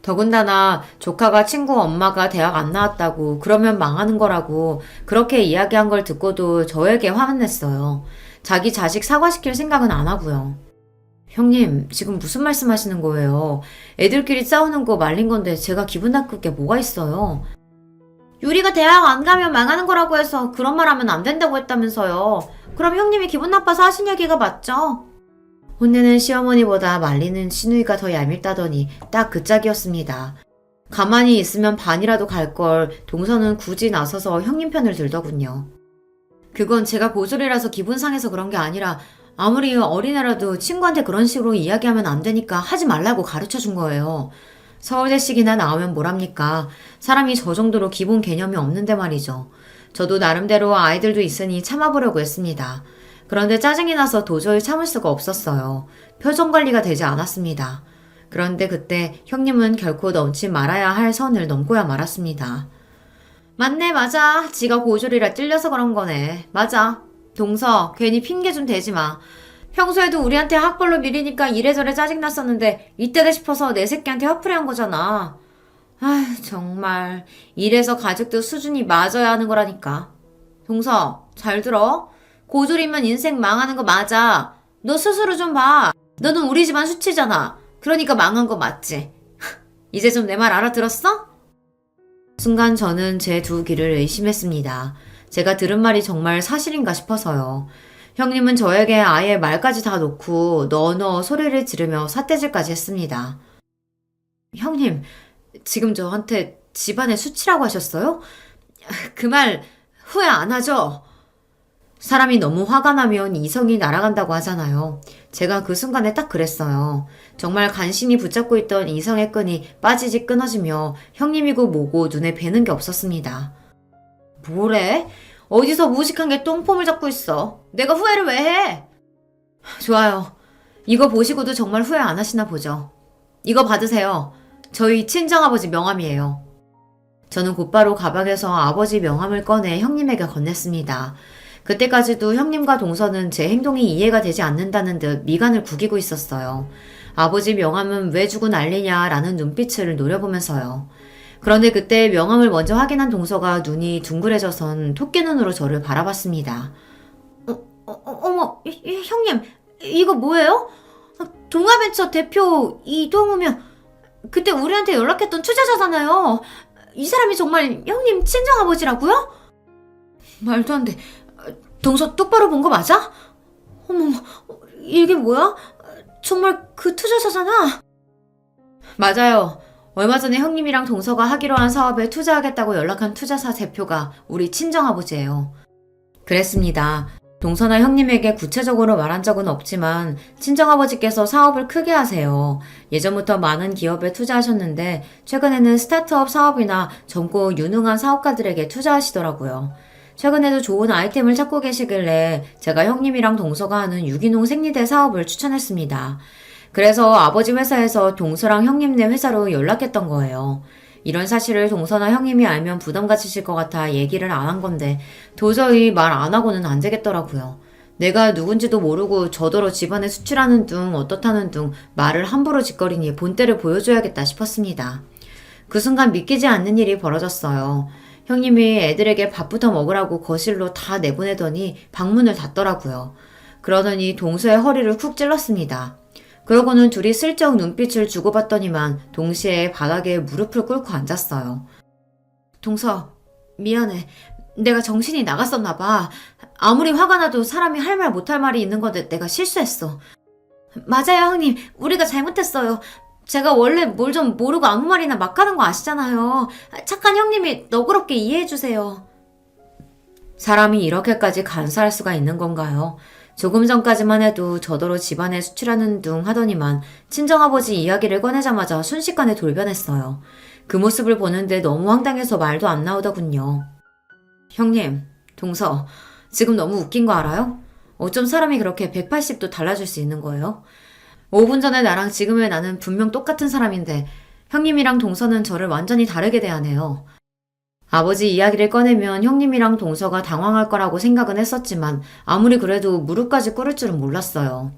더군다나 조카가 친구 엄마가 대학 안 나왔다고 그러면 망하는 거라고 그렇게 이야기한 걸 듣고도 저에게 화만 냈어요. 자기 자식 사과시킬 생각은 안 하고요. 형님, 지금 무슨 말씀 하시는 거예요? 애들끼리 싸우는 거 말린 건데 제가 기분 나쁠 게 뭐가 있어요? 유리가 대학 안 가면 망하는 거라고 해서 그런 말 하면 안 된다고 했다면서요. 그럼 형님이 기분 나빠서 하신 얘기가 맞죠? 혼내는 시어머니보다 말리는 시누이가 더 얄밉다더니 딱 그 짝이었습니다. 가만히 있으면 반이라도 갈 걸 동서는 굳이 나서서 형님 편을 들더군요. 그건 제가 고졸이라서 기분 상해서 그런 게 아니라 아무리 어린애라도 친구한테 그런 식으로 이야기하면 안 되니까 하지 말라고 가르쳐 준 거예요. 서울대식이나 나오면 뭐랍니까? 사람이 저 정도로 기본 개념이 없는데 말이죠. 저도 나름대로 아이들도 있으니 참아보려고 했습니다. 그런데 짜증이 나서 도저히 참을 수가 없었어요. 표정 관리가 되지 않았습니다. 그런데 그때 형님은 결코 넘지 말아야 할 선을 넘고야 말았습니다. 맞네, 맞아. 지가 고졸이라 찔려서 그런 거네. 맞아. 동서, 괜히 핑계 좀 대지 마. 평소에도 우리한테 학벌로 밀리니까 이래저래 짜증났었는데 이때다 싶어서 내 새끼한테 화풀이한 거잖아. 아휴, 정말. 이래서 가족도 수준이 맞아야 하는 거라니까. 동서, 잘 들어. 고졸이면 인생 망하는 거 맞아. 너 스스로 좀 봐. 너는 우리 집안 수치잖아. 그러니까 망한 거 맞지? 이제 좀 내 말 알아들었어? 순간 저는 제 두 귀를 의심했습니다. 제가 들은 말이 정말 사실인가 싶어서요. 형님은 저에게 아예 말까지 다 놓고 너너 소리를 지르며 삿대질까지 했습니다. 형님, 지금 저한테 집안의 수치라고 하셨어요? 그 말 후회 안 하죠? 사람이 너무 화가 나면 이성이 날아간다고 하잖아요. 제가 그 순간에 딱 그랬어요. 정말 간신히 붙잡고 있던 이성의 끈이 빠지지 끊어지며 형님이고 뭐고 눈에 뵈는 게 없었습니다. 뭐래? 어디서 무식한 게 똥폼을 잡고 있어. 내가 후회를 왜 해? 좋아요. 이거 보시고도 정말 후회 안 하시나 보죠. 이거 받으세요. 저희 친정아버지 명함이에요. 저는 곧바로 가방에서 아버지 명함을 꺼내 형님에게 건넸습니다. 그때까지도 형님과 동서는 제 행동이 이해가 되지 않는다는 듯 미간을 구기고 있었어요. 아버지 명함은 왜 주고 난리냐라는 눈빛을 노려보면서요. 그런데 그때 명함을 먼저 확인한 동서가 눈이 둥그레져선 토끼 눈으로 저를 바라봤습니다. 어머, 형님, 이거 뭐예요? 동아벤처 대표 이동우면 그때 우리한테 연락했던 투자자잖아요. 이 사람이 정말 형님 친정아버지라고요? 말도 안 돼. 동서 똑바로 본 거 맞아? 어머머, 이게 뭐야? 정말 그 투자자잖아. 맞아요. 얼마 전에 형님이랑 동서가 하기로 한 사업에 투자하겠다고 연락한 투자사 대표가 우리 친정아버지예요. 그랬습니다. 동서나 형님에게 구체적으로 말한 적은 없지만 친정아버지께서 사업을 크게 하세요. 예전부터 많은 기업에 투자하셨는데 최근에는 스타트업 사업이나 젊고 유능한 사업가들에게 투자하시더라고요. 최근에도 좋은 아이템을 찾고 계시길래 제가 형님이랑 동서가 하는 유기농 생리대 사업을 추천했습니다. 그래서 아버지 회사에서 동서랑 형님네 회사로 연락했던 거예요. 이런 사실을 동서나 형님이 알면 부담 가지실 것 같아 얘기를 안 한 건데 도저히 말 안 하고는 안 되겠더라고요. 내가 누군지도 모르고 저더러 집안에 수출하는 둥 어떻다는 둥 말을 함부로 짓거리니 본때를 보여줘야겠다 싶었습니다. 그 순간 믿기지 않는 일이 벌어졌어요. 형님이 애들에게 밥부터 먹으라고 거실로 다 내보내더니 방문을 닫더라고요. 그러더니 동서의 허리를 쿡 찔렀습니다. 그러고는 둘이 슬쩍 눈빛을 주고받더니만 동시에 바닥에 무릎을 꿇고 앉았어요. 동서, 미안해. 내가 정신이 나갔었나 봐. 아무리 화가 나도 사람이 할 말 못할 말이 있는 건데 내가 실수했어. 맞아요, 형님. 우리가 잘못했어요. 제가 원래 뭘 좀 모르고 아무 말이나 막 하는 거 아시잖아요. 착한 형님이 너그럽게 이해해주세요. 사람이 이렇게까지 간사할 수가 있는 건가요? 조금 전까지만 해도 저더러 집안에 수출하는 둥 하더니만 친정아버지 이야기를 꺼내자마자 순식간에 돌변했어요. 그 모습을 보는데 너무 황당해서 말도 안 나오더군요. 형님, 동서, 지금 너무 웃긴 거 알아요? 어쩜 사람이 그렇게 180도 달라질 수 있는 거예요? 5분 전에 나랑 지금의 나는 분명 똑같은 사람인데 형님이랑 동서는 저를 완전히 다르게 대하네요. 아버지 이야기를 꺼내면 형님이랑 동서가 당황할 거라고 생각은 했었지만 아무리 그래도 무릎까지 꿇을 줄은 몰랐어요.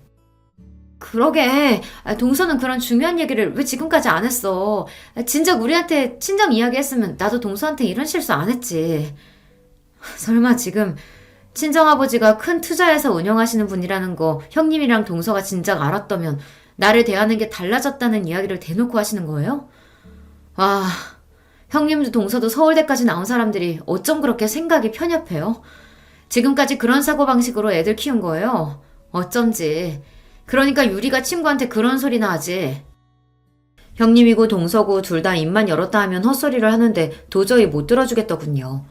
그러게. 동서는 그런 중요한 얘기를 왜 지금까지 안 했어? 진작 우리한테 친정 이야기했으면 나도 동서한테 이런 실수 안 했지. 설마 지금 친정아버지가 큰 투자회사 운영하시는 분이라는 거 형님이랑 동서가 진작 알았다면 나를 대하는 게 달라졌다는 이야기를 대놓고 하시는 거예요? 아, 형님도 동서도 서울대까지 나온 사람들이 어쩜 그렇게 생각이 편협해요? 지금까지 그런 사고방식으로 애들 키운 거예요? 어쩐지. 그러니까 유리가 친구한테 그런 소리나 하지. 형님이고 동서고 둘 다 입만 열었다 하면 헛소리를 하는데 도저히 못 들어주겠더군요.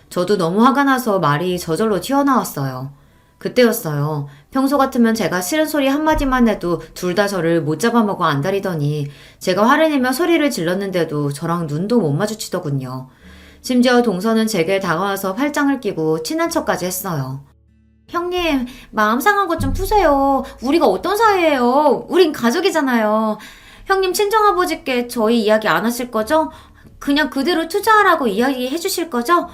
저도 너무 화가 나서 말이 저절로 튀어나왔어요. 그때였어요. 평소 같으면 제가 싫은 소리 한마디만 해도 둘 다 저를 못 잡아먹어 안달이더니 제가 화를 내며 소리를 질렀는데도 저랑 눈도 못 마주치더군요. 심지어 동서는 제게 다가와서 팔짱을 끼고 친한 척까지 했어요. 형님, 마음 상한 것 좀 푸세요. 우리가 어떤 사이예요? 우린 가족이잖아요. 형님 친정아버지께 저희 이야기 안 하실 거죠? 그냥 그대로 투자하라고 이야기해 주실 거죠?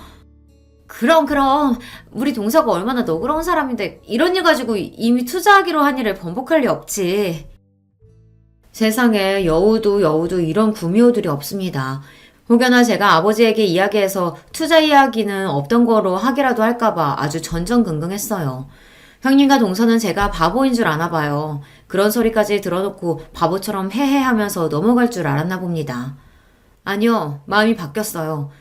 그럼. 우리 동서가 얼마나 너그러운 사람인데 이런 일 가지고 이미 투자하기로 한 일을 번복할 리 없지. 세상에 여우도 이런 구미호들이 없습니다. 혹여나 제가 아버지에게 이야기해서 투자 이야기는 없던 거로 하기라도 할까봐 아주 전전긍긍했어요. 형님과 동서는 제가 바보인 줄 아나 봐요. 그런 소리까지 들어놓고 바보처럼 헤헤하면서 넘어갈 줄 알았나 봅니다. 아니요, 마음이 바뀌었어요.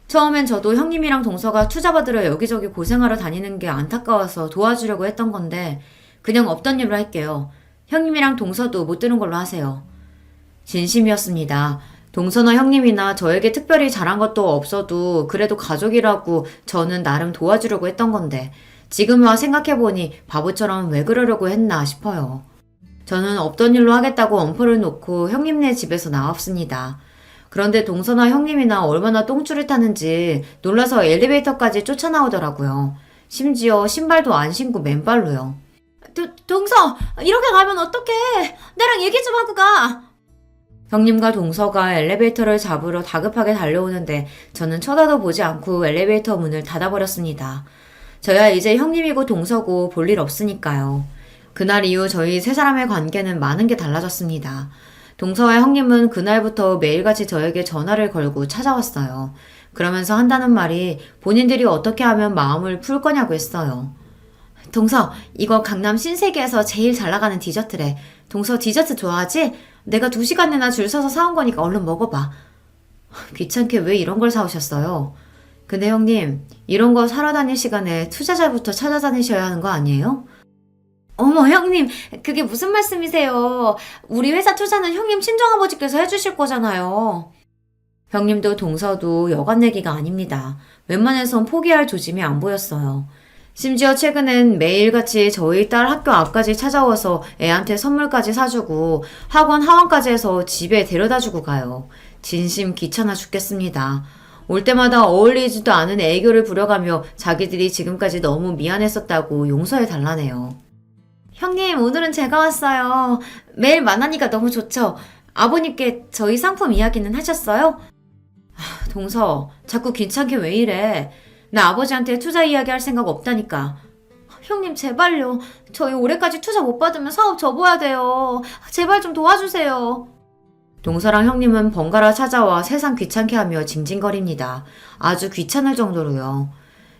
처음엔 저도 형님이랑 동서가 투자 받으러 여기저기 고생하러 다니는 게 안타까워서 도와주려고 했던 건데 그냥 없던 일로 할게요. 형님이랑 동서도 못 들은 걸로 하세요. 진심이었습니다. 동서나 형님이나 저에게 특별히 잘한 것도 없어도 그래도 가족이라고 저는 나름 도와주려고 했던 건데 지금 와 생각해보니 바보처럼 왜 그러려고 했나 싶어요. 저는 없던 일로 하겠다고 엄포를 놓고 형님네 집에서 나왔습니다. 그런데 동서나 형님이나 얼마나 똥줄을 타는지 놀라서 엘리베이터까지 쫓아나오더라고요. 심지어 신발도 안 신고 맨발로요. 동서, 이렇게 가면 어떡해? 나랑 얘기 좀 하고 가! 형님과 동서가 엘리베이터를 잡으러 다급하게 달려오는데 저는 쳐다도 보지 않고 엘리베이터 문을 닫아버렸습니다. 저야 이제 형님이고 동서고 볼 일 없으니까요. 그날 이후 저희 세 사람의 관계는 많은 게 달라졌습니다. 동서와 형님은 그날부터 매일같이 저에게 전화를 걸고 찾아왔어요. 그러면서 한다는 말이 본인들이 어떻게 하면 마음을 풀 거냐고 했어요. 동서, 이거 강남 신세계에서 제일 잘 나가는 디저트래. 동서 디저트 좋아하지? 내가 2시간이나 줄 서서 사온 거니까 얼른 먹어봐. 귀찮게 왜 이런 걸 사오셨어요? 근데 형님, 이런 거 사러 다닐 시간에 투자자부터 찾아다니셔야 하는 거 아니에요? 어머 형님, 그게 무슨 말씀이세요? 우리 회사 투자는 형님 친정아버지께서 해주실 거잖아요. 형님도 동서도 여간 내기가 아닙니다. 웬만해선 포기할 조짐이 안 보였어요. 심지어 최근엔 매일같이 저희 딸 학교 앞까지 찾아와서 애한테 선물까지 사주고 학원 하원까지 해서 집에 데려다주고 가요. 진심 귀찮아 죽겠습니다. 올 때마다 어울리지도 않은 애교를 부려가며 자기들이 지금까지 너무 미안했었다고 용서해 달라네요. 형님, 오늘은 제가 왔어요. 매일 만나니까 너무 좋죠? 아버님께 저희 상품 이야기는 하셨어요? 동서, 자꾸 귀찮게 왜 이래? 나 아버지한테 투자 이야기 할 생각 없다니까. 형님, 제발요. 저희 올해까지 투자 못 받으면 사업 접어야 돼요. 제발 좀 도와주세요. 동서랑 형님은 번갈아 찾아와 세상 귀찮게 하며 징징거립니다. 아주 귀찮을 정도로요.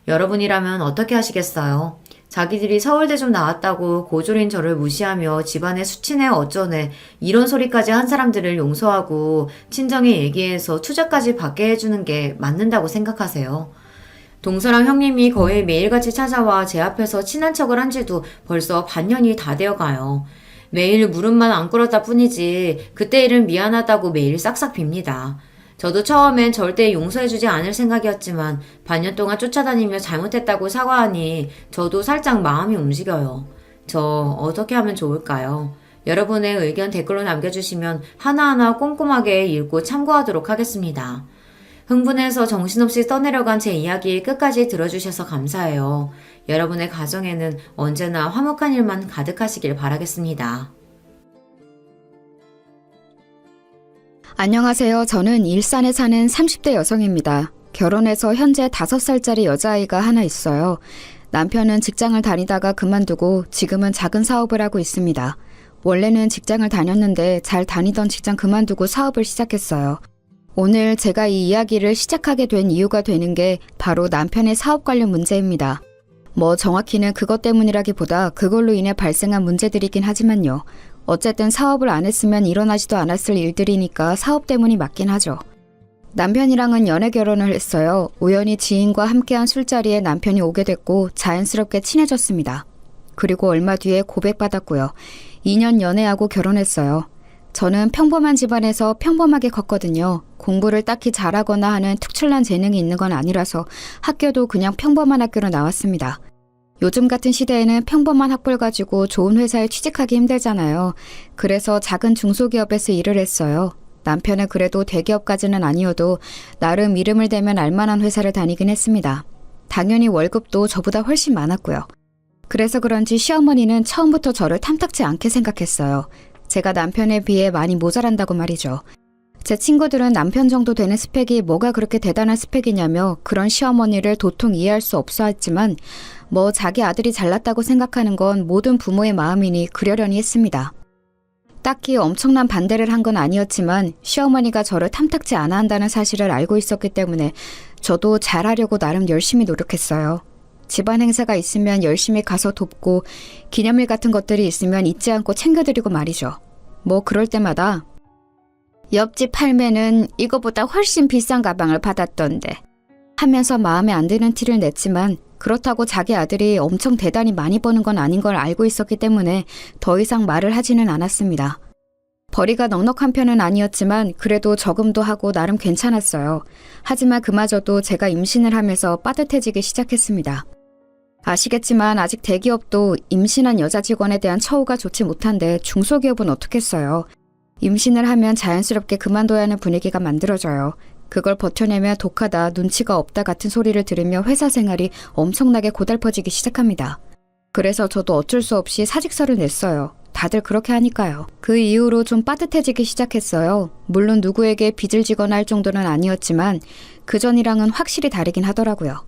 여러분이라면 어떻게 하시겠어요? 자기들이 서울대 좀 나왔다고 고졸인 저를 무시하며 집안에 수치네 어쩌네 이런 소리까지 한 사람들을 용서하고 친정에 얘기해서 투자까지 받게 해주는 게 맞는다고 생각하세요? 동서랑 형님이 거의 매일같이 찾아와 제 앞에서 친한 척을 한 지도 벌써 반년이 다 되어가요. 매일 무릎만 안 꿇었다 뿐이지 그때 일은 미안하다고 매일 싹싹 빕니다. 저도 처음엔 절대 용서해주지 않을 생각이었지만 반년 동안 쫓아다니며 잘못했다고 사과하니 저도 살짝 마음이 움직여요. 저 어떻게 하면 좋을까요? 여러분의 의견 댓글로 남겨주시면 하나하나 꼼꼼하게 읽고 참고하도록 하겠습니다. 흥분해서 정신없이 떠내려간 제 이야기 끝까지 들어주셔서 감사해요. 여러분의 가정에는 언제나 화목한 일만 가득하시길 바라겠습니다. 안녕하세요. 저는 일산에 사는 30대 여성입니다. 결혼해서 현재 5살짜리 여자아이가 하나 있어요. 남편은 직장을 다니다가 그만두고 지금은 작은 사업을 하고 있습니다. 원래는 직장을 다녔는데 잘 다니던 직장 그만두고 사업을 시작했어요. 오늘 제가 이 이야기를 시작하게 된 이유가 되는 게 바로 남편의 사업 관련 문제입니다. 뭐 정확히는 그것 때문이라기보다 그걸로 인해 발생한 문제들이긴 하지만요. 어쨌든 사업을 안 했으면 일어나지도 않았을 일들이니까 사업 때문이 맞긴 하죠. 남편이랑은 연애 결혼을 했어요. 우연히 지인과 함께한 술자리에 남편이 오게 됐고 자연스럽게 친해졌습니다. 그리고 얼마 뒤에 고백받았고요. 2년 연애하고 결혼했어요. 저는 평범한 집안에서 평범하게 컸거든요. 공부를 딱히 잘하거나 하는 특출난 재능이 있는 건 아니라서 학교도 그냥 평범한 학교로 나왔습니다. 요즘 같은 시대에는 평범한 학벌 가지고 좋은 회사에 취직하기 힘들잖아요. 그래서 작은 중소기업에서 일을 했어요. 남편은 그래도 대기업까지는 아니어도 나름 이름을 대면 알만한 회사를 다니긴 했습니다. 당연히 월급도 저보다 훨씬 많았고요. 그래서 그런지 시어머니는 처음부터 저를 탐탁지 않게 생각했어요. 제가 남편에 비해 많이 모자란다고 말이죠. 제 친구들은 남편 정도 되는 스펙이 뭐가 그렇게 대단한 스펙이냐며 그런 시어머니를 도통 이해할 수 없어 했지만 뭐 자기 아들이 잘났다고 생각하는 건 모든 부모의 마음이니 그러려니 했습니다. 딱히 엄청난 반대를 한 건 아니었지만 시어머니가 저를 탐탁지 않아 한다는 사실을 알고 있었기 때문에 저도 잘하려고 나름 열심히 노력했어요. 집안 행사가 있으면 열심히 가서 돕고 기념일 같은 것들이 있으면 잊지 않고 챙겨드리고 말이죠. 뭐 그럴 때마다 옆집 할매는 이거보다 훨씬 비싼 가방을 받았던데 하면서 마음에 안 드는 티를 냈지만 그렇다고 자기 아들이 엄청 대단히 많이 버는 건 아닌 걸 알고 있었기 때문에 더 이상 말을 하지는 않았습니다. 벌이가 넉넉한 편은 아니었지만 그래도 저금도 하고 나름 괜찮았어요. 하지만 그마저도 제가 임신을 하면서 빠듯해지기 시작했습니다. 아시겠지만 아직 대기업도 임신한 여자 직원에 대한 처우가 좋지 못한데 중소기업은 어떻겠어요. 임신을 하면 자연스럽게 그만둬야 하는 분위기가 만들어져요. 그걸 버텨내면 독하다, 눈치가 없다 같은 소리를 들으며 회사 생활이 엄청나게 고달퍼지기 시작합니다. 그래서 저도 어쩔 수 없이 사직서를 냈어요. 다들 그렇게 하니까요. 그 이후로 좀 빠듯해지기 시작했어요. 물론 누구에게 빚을 지거나 할 정도는 아니었지만 그전이랑은 확실히 다르긴 하더라고요.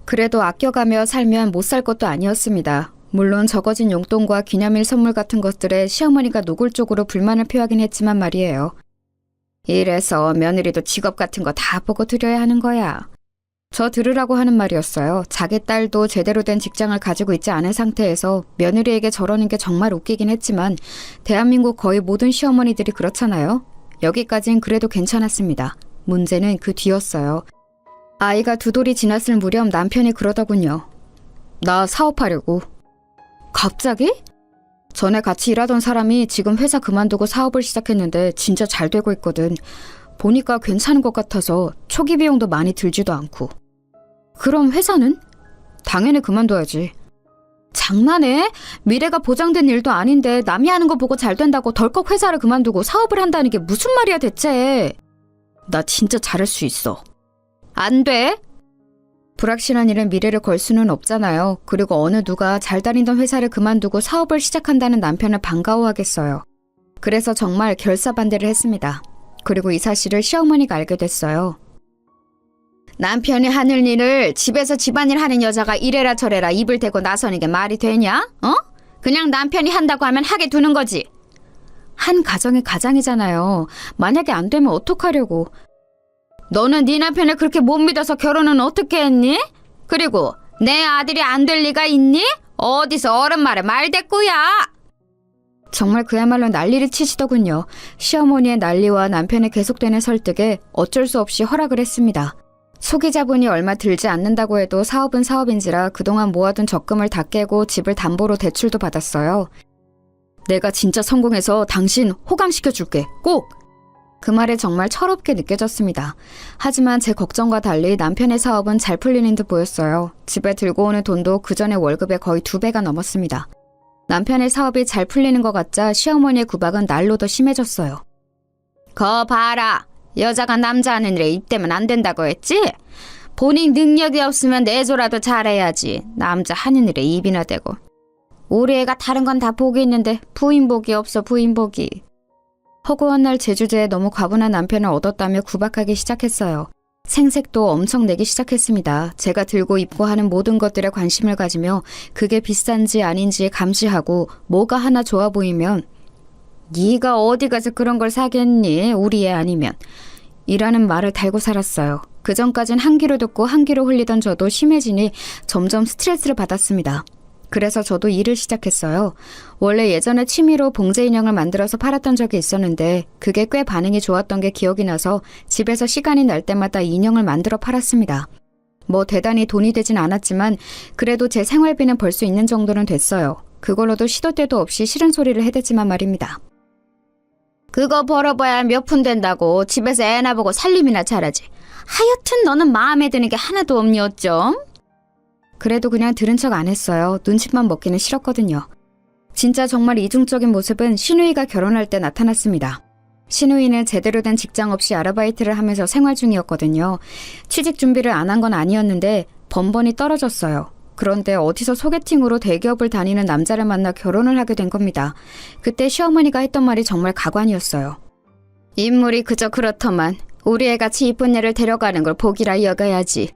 그래도 아껴가며 살면 못 살 것도 아니었습니다. 물론 적어진 용돈과 기념일 선물 같은 것들에 시어머니가 노골적으로 불만을 표하긴 했지만 말이에요. 이래서 며느리도 직업 같은 거 다 보고 드려야 하는 거야. 저 들으라고 하는 말이었어요. 자기 딸도 제대로 된 직장을 가지고 있지 않은 상태에서 며느리에게 저러는 게 정말 웃기긴 했지만 대한민국 거의 모든 시어머니들이 그렇잖아요. 여기까진 그래도 괜찮았습니다. 문제는 그 뒤였어요. 아이가 2돌이 지났을 무렵 남편이 그러더군요. 나 사업하려고. 갑자기? 전에 같이 일하던 사람이 지금 회사 그만두고 사업을 시작했는데 진짜 잘 되고 있거든. 보니까 괜찮은 것 같아서 초기 비용도 많이 들지도 않고. 그럼 회사는? 당연히 그만둬야지. 장난해? 미래가 보장된 일도 아닌데 남이 하는 거 보고 잘 된다고 덜컥 회사를 그만두고 사업을 한다는 게 무슨 말이야 대체. 나 진짜 잘할 수 있어. 안 돼? 불확실한 일은 미래를 걸 수는 없잖아요. 그리고 어느 누가 잘 다니던 회사를 그만두고 사업을 시작한다는 남편을 반가워하겠어요. 그래서 정말 결사반대를 했습니다. 그리고 이 사실을 시어머니가 알게 됐어요. 남편이 하는 일을 집에서 집안일 하는 여자가 이래라 저래라 입을 대고 나서는 게 말이 되냐? 어? 그냥 남편이 한다고 하면 하게 두는 거지. 한 가정의 가장이잖아요. 만약에 안 되면 어떡하려고. 너는 네 남편을 그렇게 못 믿어서 결혼은 어떻게 했니? 그리고 내 아들이 안 될 리가 있니? 어디서 어른 말에 말대꾸야. 정말 그야말로 난리를 치시더군요. 시어머니의 난리와 남편의 계속되는 설득에 어쩔 수 없이 허락을 했습니다. 초기 자본이 얼마 들지 않는다고 해도 사업은 사업인지라 그동안 모아둔 적금을 다 깨고 집을 담보로 대출도 받았어요. 내가 진짜 성공해서 당신 호강시켜줄게. 꼭! 그 말에 정말 철없게 느껴졌습니다. 하지만 제 걱정과 달리 남편의 사업은 잘 풀리는 듯 보였어요. 집에 들고 오는 돈도 그전의 월급의 거의 2배가 넘었습니다. 남편의 사업이 잘 풀리는 것 같자 시어머니의 구박은 날로 더 심해졌어요. 거 봐라. 여자가 남자 하는 일에 입대면 안 된다고 했지? 본인 능력이 없으면 내조라도 잘해야지. 남자 하는 일에 입이나 대고. 우리 애가 다른 건 다 복이 있는데 부인복이 없어 부인복이. 허구한 날 제주제에 너무 과분한 남편을 얻었다며 구박하기 시작했어요. 생색도 엄청 내기 시작했습니다. 제가 들고 입고 하는 모든 것들에 관심을 가지며 그게 비싼지 아닌지 감시하고 뭐가 하나 좋아 보이면 네가 어디 가서 그런 걸 사겠니? 우리 애 아니면. 이라는 말을 달고 살았어요. 그전까진 한 귀로 듣고 한 귀로 흘리던 저도 심해지니 점점 스트레스를 받았습니다. 그래서 저도 일을 시작했어요. 원래 예전에 취미로 봉제 인형을 만들어서 팔았던 적이 있었는데 그게 꽤 반응이 좋았던 게 기억이 나서 집에서 시간이 날 때마다 인형을 만들어 팔았습니다. 뭐 대단히 돈이 되진 않았지만 그래도 제 생활비는 벌 수 있는 정도는 됐어요. 그걸로도 시도 때도 없이 싫은 소리를 해댔지만 말입니다. 그거 벌어봐야 몇 푼 된다고 집에서 애나 보고 살림이나 잘하지. 하여튼 너는 마음에 드는 게 하나도 없니 어쩜? 그래도 그냥 들은 척 안 했어요. 눈치만 먹기는 싫었거든요. 진짜 정말 이중적인 모습은 신우이가 결혼할 때 나타났습니다. 신우이는 제대로 된 직장 없이 아르바이트를 하면서 생활 중이었거든요. 취직 준비를 안 한 건 아니었는데 번번이 떨어졌어요. 그런데 어디서 소개팅으로 대기업을 다니는 남자를 만나 결혼을 하게 된 겁니다. 그때 시어머니가 했던 말이 정말 가관이었어요. 인물이 그저 그렇더만 우리 애같이 이쁜 애를 데려가는 걸 복이라 여겨야지.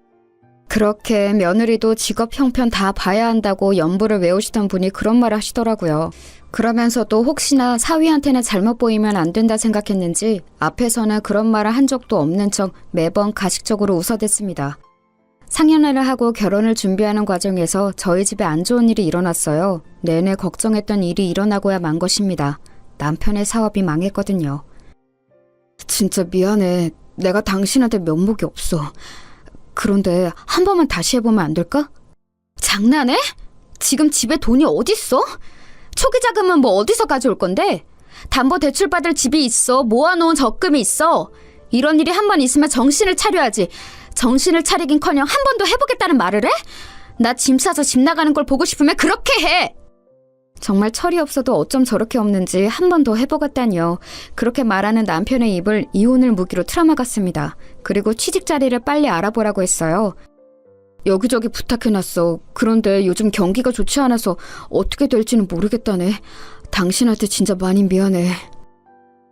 그렇게 며느리도 직업 형편 다 봐야 한다고 연부를 외우시던 분이 그런 말을 하시더라고요. 그러면서도 혹시나 사위한테는 잘못 보이면 안 된다 생각했는지 앞에서는 그런 말을 한 적도 없는 척 매번 가식적으로 웃어댔습니다. 상견례를 하고 결혼을 준비하는 과정에서 저희 집에 안 좋은 일이 일어났어요. 내내 걱정했던 일이 일어나고야 만 것입니다. 남편의 사업이 망했거든요. 진짜 미안해. 내가 당신한테 면목이 없어. 그런데 한 번만 다시 해보면 안 될까? 장난해? 지금 집에 돈이 어딨어? 초기 자금은 뭐 어디서 가져올 건데? 담보대출 받을 집이 있어. 모아놓은 적금이 있어. 이런 일이 한 번 있으면 정신을 차려야지. 정신을 차리긴커녕 한 번 더 해보겠다는 말을 해? 나 짐 싸서 집 나가는 걸 보고 싶으면 그렇게 해! 정말 철이 없어도 어쩜 저렇게 없는지 한 번 더 해보겠다니요. 그렇게 말하는 남편의 입을 이혼을 무기로 틀어막았습니다. 그리고 취직 자리를 빨리 알아보라고 했어요. 여기저기 부탁해놨어. 그런데 요즘 경기가 좋지 않아서 어떻게 될지는 모르겠다네. 당신한테 진짜 많이 미안해.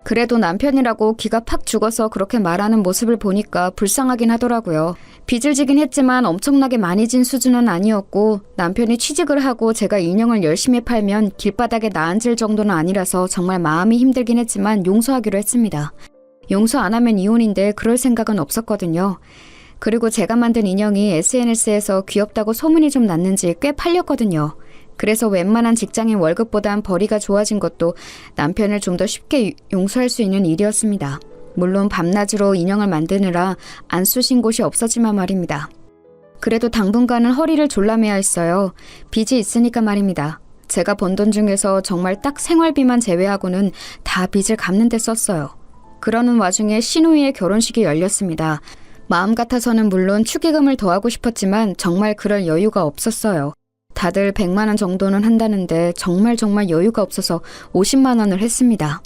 그래도 남편이라고 기가 팍 죽어서 그렇게 말하는 모습을 보니까 불쌍하긴 하더라고요. 빚을 지긴 했지만 엄청나게 많이 진 수준은 아니었고 남편이 취직을 하고 제가 인형을 열심히 팔면 길바닥에 나앉을 정도는 아니라서 정말 마음이 힘들긴 했지만 용서하기로 했습니다. 용서 안 하면 이혼인데 그럴 생각은 없었거든요. 그리고 제가 만든 인형이 SNS에서 귀엽다고 소문이 좀 났는지 꽤 팔렸거든요. 그래서 웬만한 직장인 월급보단 벌이가 좋아진 것도 남편을 좀 더 쉽게 용서할 수 있는 일이었습니다. 물론 밤낮으로 인형을 만드느라 안 쑤신 곳이 없었지만 말입니다. 그래도 당분간은 허리를 졸라매야 했어요. 빚이 있으니까 말입니다. 제가 번 돈 중에서 정말 딱 생활비만 제외하고는 다 빚을 갚는 데 썼어요. 그러는 와중에 신우이의 결혼식이 열렸습니다. 마음 같아서는 물론 축의금을 더하고 싶었지만 정말 그럴 여유가 없었어요. 다들 100만 원 정도는 한다는데 정말 여유가 없어서 50만 원을 했습니다.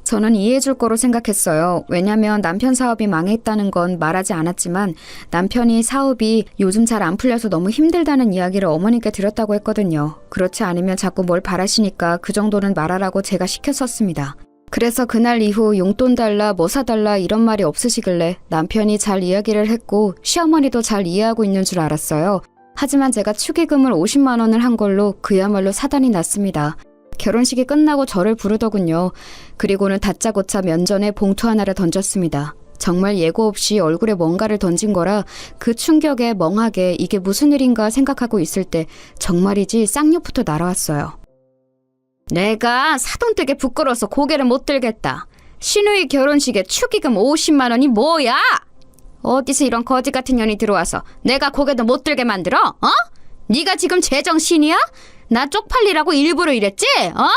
저는 이해해줄 거로 생각했어요. 왜냐면 남편 사업이 망했다는 건 말하지 않았지만 남편이 사업이 요즘 잘 안 풀려서 너무 힘들다는 이야기를 어머니께 들었다고 했거든요. 그렇지 않으면 자꾸 뭘 바라시니까 그 정도는 말하라고 제가 시켰었습니다. 그래서 그날 이후 용돈 달라 뭐 사달라 이런 말이 없으시길래 남편이 잘 이야기를 했고 시어머니도 잘 이해하고 있는 줄 알았어요. 하지만 제가 축의금을 50만 원을 한 걸로 그야말로 사단이 났습니다. 결혼식이 끝나고 저를 부르더군요. 그리고는 다짜고짜 면전에 봉투 하나를 던졌습니다. 정말 예고 없이 얼굴에 뭔가를 던진 거라 그 충격에 멍하게 이게 무슨 일인가 생각하고 있을 때 정말이지 쌍욕부터 날아왔어요. 내가 사돈되게 부끄러워서 고개를 못 들겠다. 신우이 결혼식에 축의금 50만 원이 뭐야? 어디서 이런 거지 같은 년이 들어와서 내가 고개도 못 들게 만들어? 어? 네가 지금 제정신이야? 나 쪽팔리라고 일부러 이랬지? 어?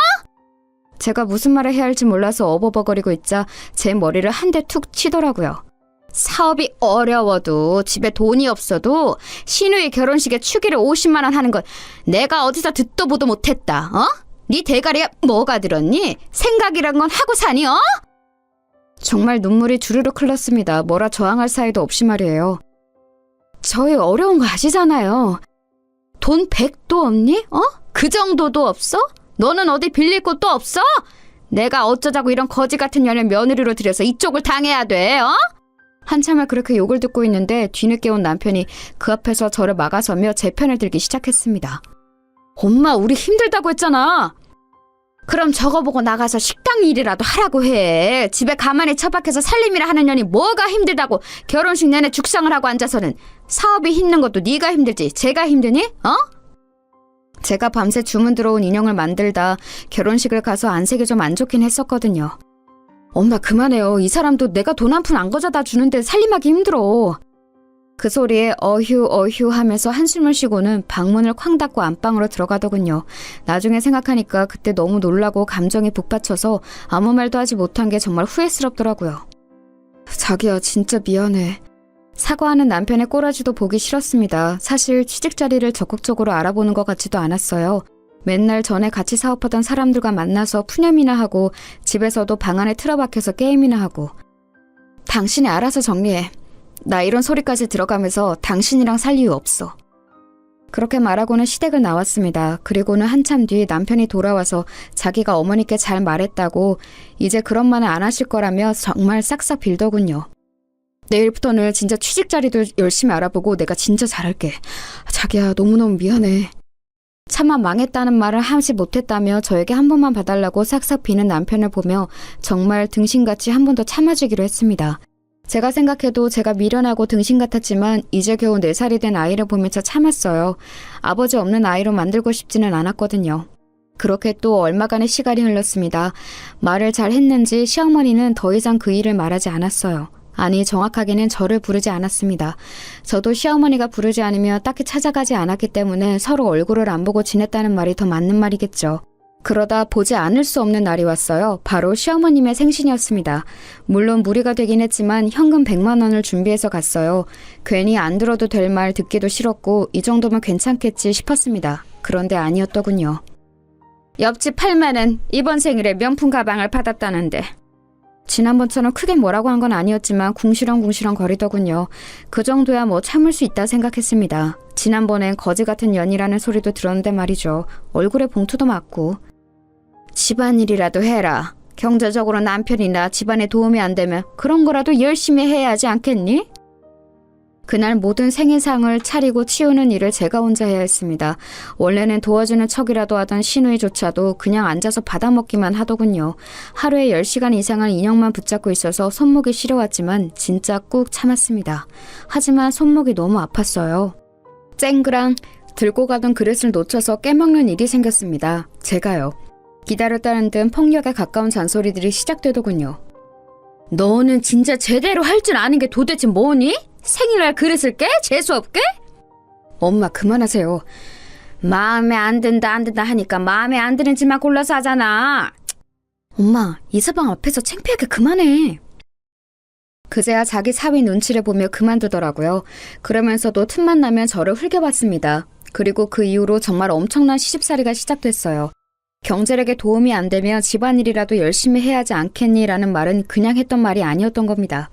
제가 무슨 말을 해야 할지 몰라서 어버버거리고 있자 제 머리를 한 대 툭 치더라고요. 사업이 어려워도 집에 돈이 없어도 신우이 결혼식에 축의를 50만 원 하는 건 내가 어디서 듣도 보도 못했다. 어? 네 대가리에 뭐가 들었니? 생각이란 건 하고 사니? 어? 정말 눈물이 주르륵 흘렀습니다. 뭐라 저항할 사이도 없이 말이에요. 저희 어려운 거 아시잖아요. 돈 100도 없니? 어? 그 정도도 없어? 너는 어디 빌릴 곳도 없어? 내가 어쩌자고 이런 거지 같은 년을 며느리로 들여서 이쪽을 당해야 돼, 어? 한참을 그렇게 욕을 듣고 있는데 뒤늦게 온 남편이 그 앞에서 저를 막아서며 제 편을 들기 시작했습니다. 엄마, 우리 힘들다고 했잖아. 그럼 저거 보고 나가서 식당 일이라도 하라고 해. 집에 가만히 처박혀서 살림이라 하는 년이 뭐가 힘들다고 결혼식 내내 죽상을 하고 앉아서는. 사업이 힘든 것도 네가 힘들지 제가 힘드니? 어? 제가 밤새 주문 들어온 인형을 만들다 결혼식을 가서 안색이 좀 안 좋긴 했었거든요. 엄마 그만해요. 이 사람도 내가 돈 한 푼 안 가져다 주는데 살림하기 힘들어. 그 소리에 어휴 하면서 한숨을 쉬고는 방문을 쾅 닫고 안방으로 들어가더군요. 나중에 생각하니까 그때 너무 놀라고 감정이 북받쳐서 아무 말도 하지 못한 게 정말 후회스럽더라고요. 자기야 진짜 미안해. 사과하는 남편의 꼬라지도 보기 싫었습니다. 사실 취직 자리를 적극적으로 알아보는 것 같지도 않았어요. 맨날 전에 같이 사업하던 사람들과 만나서 푸념이나 하고 집에서도 방 안에 틀어박혀서 게임이나 하고. 당신이 알아서 정리해. 나 이런 소리까지 들어가면서 당신이랑 살 이유 없어. 그렇게 말하고는 시댁을 나왔습니다. 그리고는 한참 뒤 남편이 돌아와서 자기가 어머니께 잘 말했다고 이제 그런 말은 안 하실 거라며 정말 싹싹 빌더군요. 내일부터는 진짜 취직 자리도 열심히 알아보고 내가 진짜 잘할게. 자기야 너무너무 미안해. 차마 망했다는 말을 하지 못했다며 저에게 한 번만 봐달라고 싹싹 비는 남편을 보며 정말 등신같이 한 번 더 참아주기로 했습니다. 제가 생각해도 제가 미련하고 등신 같았지만 이제 겨우 4살이 된 아이를 보면서 참았어요. 아버지 없는 아이로 만들고 싶지는 않았거든요. 그렇게 또 얼마간의 시간이 흘렀습니다. 말을 잘 했는지 시어머니는 더 이상 그 일을 말하지 않았어요. 아니 정확하게는 저를 부르지 않았습니다. 저도 시어머니가 부르지 않으며 딱히 찾아가지 않았기 때문에 서로 얼굴을 안 보고 지냈다는 말이 더 맞는 말이겠죠. 그러다 보지 않을 수 없는 날이 왔어요. 바로 시어머님의 생신이었습니다. 물론 무리가 되긴 했지만 현금 100만 원을 준비해서 갔어요. 괜히 안 들어도 될 말 듣기도 싫었고 이 정도면 괜찮겠지 싶었습니다. 그런데 아니었더군요. 옆집 팔매는 이번 생일에 명품 가방을 받았다는데. 지난번처럼 크게 뭐라고 한 건 아니었지만 궁시렁궁시렁 거리더군요. 그 정도야 뭐 참을 수 있다 생각했습니다. 지난번엔 거지 같은 년이라는 소리도 들었는데 말이죠. 얼굴에 봉투도 맞고. 집안일이라도 해라. 경제적으로 남편이나 집안에 도움이 안 되면 그런 거라도 열심히 해야 하지 않겠니? 그날 모든 생일상을 차리고 치우는 일을 제가 혼자 해야 했습니다. 원래는 도와주는 척이라도 하던 시누이조차도 그냥 앉아서 받아먹기만 하더군요. 하루에 10시간 이상을 인형만 붙잡고 있어서 손목이 시려웠지만 진짜 꾹 참았습니다. 하지만 손목이 너무 아팠어요. 쨍그랑 들고 가던 그릇을 놓쳐서 깨먹는 일이 생겼습니다. 제가요. 기다렸다는 듯 폭력에 가까운 잔소리들이 시작되더군요. 너는 진짜 제대로 할 줄 아는 게 도대체 뭐니? 생일날 그릇을 깨? 재수없게? 엄마 그만하세요. 마음에 안 든다 하니까 마음에 안 드는 짓만 골라서 하잖아. 엄마 이 서방 앞에서 창피하게 그만해. 그제야 자기 사위 눈치를 보며 그만두더라고요. 그러면서도 틈만 나면 저를 흘겨봤습니다. 그리고 그 이후로 정말 엄청난 시집살이가 시작됐어요. 경제력에 도움이 안 되면 집안일이라도 열심히 해야 하지 않겠니? 라는 말은 그냥 했던 말이 아니었던 겁니다.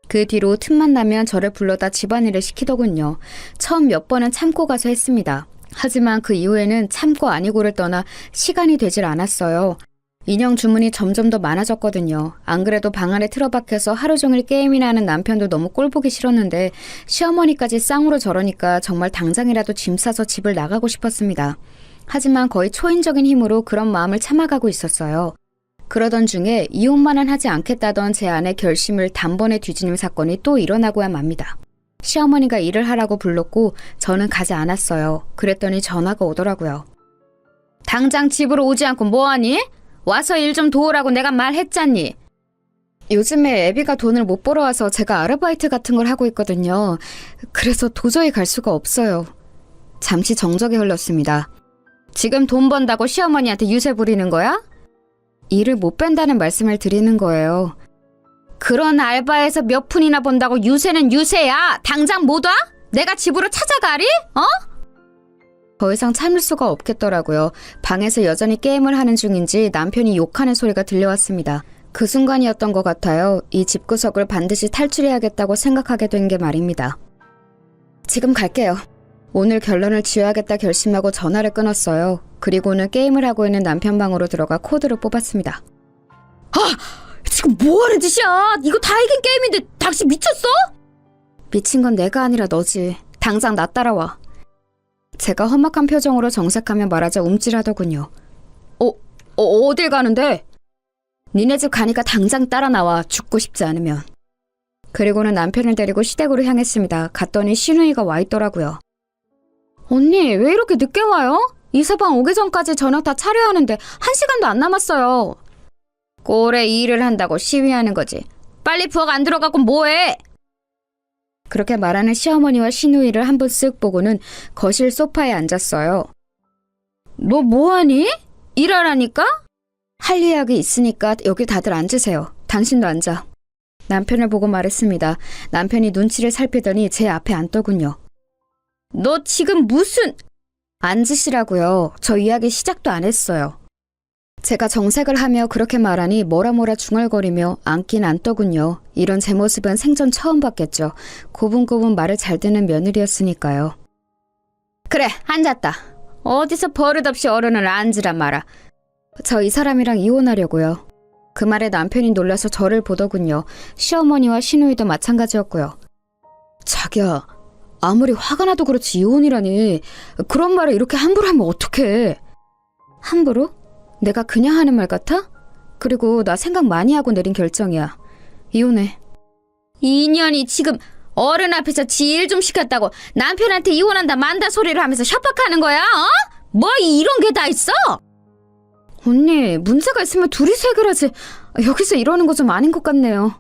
그 뒤로 틈만 나면 저를 불러다 집안일을 시키더군요. 처음 몇 번은 참고 가서 했습니다. 하지만 그 이후에는 참고 아니고를 떠나 시간이 되질 않았어요. 인형 주문이 점점 더 많아졌거든요. 안 그래도 방 안에 틀어박혀서 하루 종일 게임이나 하는 남편도 너무 꼴보기 싫었는데 시어머니까지 쌍으로 저러니까 정말 당장이라도 짐 싸서 집을 나가고 싶었습니다. 하지만 거의 초인적인 힘으로 그런 마음을 참아가고 있었어요. 그러던 중에 이혼만은 하지 않겠다던 제 아내 결심을 단번에 뒤지는 사건이 또 일어나고야 맙니다. 시어머니가 일을 하라고 불렀고 저는 가지 않았어요. 그랬더니 전화가 오더라고요. 당장 집으로 오지 않고 뭐하니? 와서 일 좀 도우라고 내가 말했잖니. 요즘에 애비가 돈을 못 벌어와서 제가 아르바이트 같은 걸 하고 있거든요. 그래서 도저히 갈 수가 없어요. 잠시 정적이 흘렀습니다. 지금 돈 번다고 시어머니한테 유세 부리는 거야? 일을 못 뺀다는 말씀을 드리는 거예요. 그런 알바에서 몇 푼이나 번다고 유세는 유세야. 당장 못 와? 내가 집으로 찾아가리? 더 이상 참을 수가 없겠더라고요. 방에서 여전히 게임을 하는 중인지 남편이 욕하는 소리가 들려왔습니다. 그 순간이었던 것 같아요. 이 집구석을 반드시 탈출해야겠다고 생각하게 된 게 말입니다. 지금 갈게요. 오늘 결론을 지어야겠다 결심하고 전화를 끊었어요. 그리고는 게임을 하고 있는 남편 방으로 들어가 코드를 뽑았습니다. 지금 뭐하는 짓이야? 이거 다 이긴 게임인데 당신 미쳤어? 미친 건 내가 아니라 너지. 당장 나 따라와. 제가 험악한 표정으로 정색하며 말하자 움찔하더군요. 어딜 가는데? 니네 집 가니까 당장 따라 나와, 죽고 싶지 않으면. 그리고는 남편을 데리고 시댁으로 향했습니다. 갔더니 시누이가 와 있더라고요. 언니, 왜 이렇게 늦게 와요? 이서방 오기 전까지 저녁 다 차려야 하는데 1시간도 안 남았어요. 꼴에 일을 한다고 시위하는 거지. 빨리 부엌 안 들어가고 뭐해? 그렇게 말하는 시어머니와 시누이를 한 번 쓱 보고는 거실 소파에 앉았어요. 너 뭐하니? 일하라니까? 할 이야기 있으니까 여기 다들 앉으세요. 당신도 앉아. 남편을 보고 말했습니다. 남편이 눈치를 살피더니 제 앞에 앉더군요. 너 지금 무슨... 앉으시라고요. 저 이야기 시작도 안 했어요. 제가 정색을 하며 그렇게 말하니 뭐라 중얼거리며 앉긴 앉더군요. 이런 제 모습은 생전 처음 봤겠죠. 고분고분 말을 잘 듣는 며느리였으니까요. 그래, 앉았다. 어디서 버릇없이 어른을 앉으라 마라. 저 이 사람이랑 이혼하려고요. 그 말에 남편이 놀라서 저를 보더군요. 시어머니와 시누이도 마찬가지였고요. 자기야, 아무리 화가 나도 그렇지 이혼이라니. 그런 말을 이렇게 함부로 하면 어떡해. 함부로? 내가 그냥 하는 말 같아? 그리고 나 생각 많이 하고 내린 결정이야. 이혼해. 이 인연이 지금 어른 앞에서 지 일 좀 시켰다고 남편한테 이혼한다 만다 소리를 하면서 협박하는 거야? 어? 뭐 이런 게 다 있어? 언니, 문제가 있으면 둘이서 해결하지. 여기서 이러는 거 좀 아닌 것 같네요.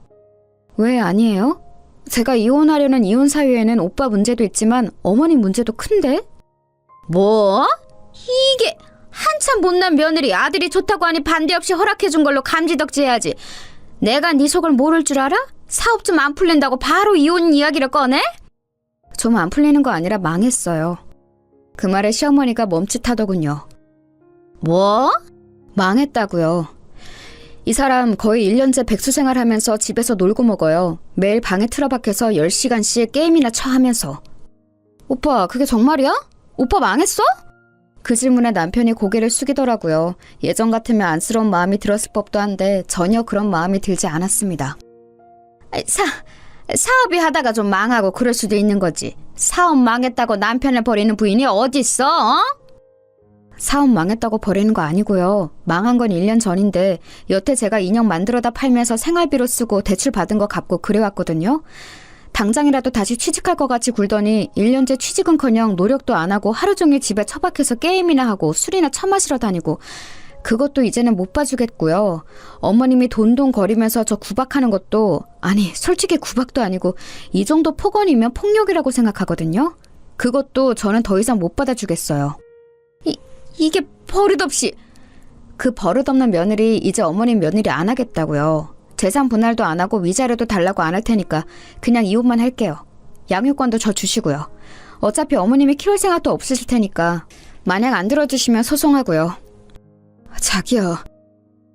왜 아니에요? 제가 이혼하려는 이혼 사유에는 오빠 문제도 있지만 어머니 문제도 큰데? 뭐? 이게 한참 못난 며느리 아들이 좋다고 하니 반대 없이 허락해준 걸로 감지덕지해야지. 내가 네 속을 모를 줄 알아? 사업 좀 안 풀린다고 바로 이혼 이야기를 꺼내? 좀 안 풀리는 거 아니라 망했어요. 그 말에 시어머니가 멈칫하더군요. 뭐? 망했다고요. 이 사람 거의 1년째 백수생활 하면서 집에서 놀고 먹어요. 매일 방에 틀어박혀서 10시간씩 게임이나 하면서. 오빠, 그게 정말이야? 오빠 망했어? 그 질문에 남편이 고개를 숙이더라고요. 예전 같으면 안쓰러운 마음이 들었을 법도 한데 전혀 그런 마음이 들지 않았습니다. 사업이 하다가 좀 망하고 그럴 수도 있는 거지. 사업 망했다고 남편을 버리는 부인이 어딨어? 어? 사업 망했다고 버리는 거 아니고요. 망한 건 1년 전인데 여태 제가 인형 만들어다 팔면서 생활비로 쓰고 대출 받은 거 갚고 그래왔거든요. 당장이라도 다시 취직할 것 같이 굴더니 1년째 취직은커녕 노력도 안 하고 하루 종일 집에 처박혀서 게임이나 하고 술이나 처마시러 다니고 그것도 이제는 못 봐주겠고요. 어머님이 돈돈거리면서 저 구박하는 것도 아니 솔직히 구박도 아니고 이 정도 폭언이면 폭력이라고 생각하거든요. 그것도 저는 더 이상 못 받아주겠어요. 이게 버릇없이. 그 버릇없는 며느리 이제 어머님 며느리 안 하겠다고요. 재산 분할도 안 하고 위자료도 달라고 안 할 테니까 그냥 이혼만 할게요. 양육권도 저 주시고요. 어차피 어머님이 키울 생각도 없으실 테니까 만약 안 들어주시면 소송하고요. 자기야.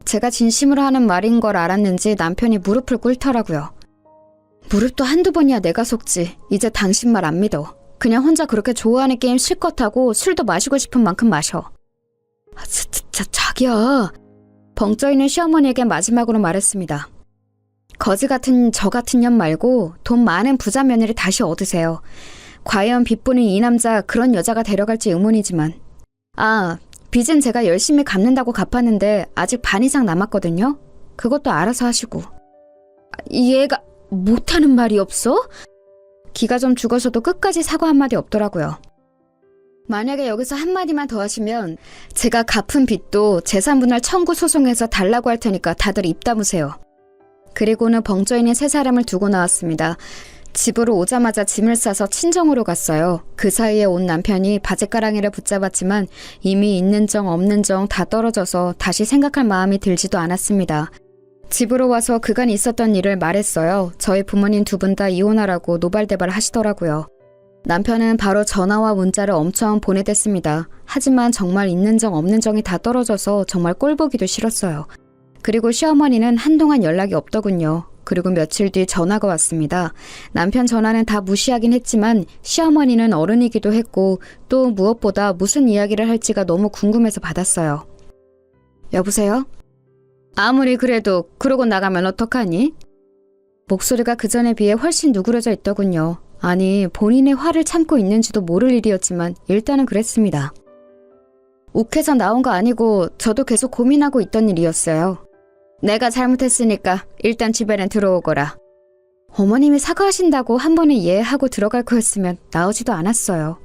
제가 진심으로 하는 말인 걸 알았는지 남편이 무릎을 꿇더라고요. 무릎도 한두 번이야 내가 속지. 이제 당신 말 안 믿어. 그냥 혼자 그렇게 좋아하는 게임 실컷 하고 술도 마시고 싶은 만큼 마셔. 자기야. 벙쪄있는 시어머니에게 마지막으로 말했습니다. 거지 같은 저 같은 년 말고 돈 많은 부자 며느리 다시 얻으세요. 과연 빚보는 이 남자 그런 여자가 데려갈지 의문이지만. 빚은 제가 열심히 갚는다고 갚았는데 아직 반 이상 남았거든요. 그것도 알아서 하시고. 얘가 못하는 말이 없어? 기가 좀 죽어서도 끝까지 사과 한마디 없더라고요. 만약에 여기서 한마디만 더 하시면 제가 갚은 빚도 재산분할 청구 소송해서 달라고 할 테니까 다들 입 다무세요. 그리고는 벙쪄있는 세 사람을 두고 나왔습니다. 집으로 오자마자 짐을 싸서 친정으로 갔어요. 그 사이에 온 남편이 바지가랑이를 붙잡았지만 이미 있는 정 없는 정 다 떨어져서 다시 생각할 마음이 들지도 않았습니다. 집으로 와서 그간 있었던 일을 말했어요. 저희 부모님 두 분 다 이혼하라고 노발대발 하시더라고요. 남편은 바로 전화와 문자를 엄청 보내댔습니다. 하지만 정말 있는 정 없는 정이 다 떨어져서 정말 꼴보기도 싫었어요. 그리고 시어머니는 한동안 연락이 없더군요. 그리고 며칠 뒤 전화가 왔습니다. 남편 전화는 다 무시하긴 했지만 시어머니는 어른이기도 했고 또 무엇보다 무슨 이야기를 할지가 너무 궁금해서 받았어요. 여보세요? 아무리 그래도 그러고 나가면 어떡하니? 목소리가 그전에 비해 훨씬 누그러져 있더군요. 아니 본인의 화를 참고 있는지도 모를 일이었지만 일단은 그랬습니다. 욱해서 나온 거 아니고 저도 계속 고민하고 있던 일이었어요. 내가 잘못했으니까 일단 집에는 들어오거라. 어머님이 사과하신다고 한 번에 이해하고 들어갈 거였으면 나오지도 않았어요.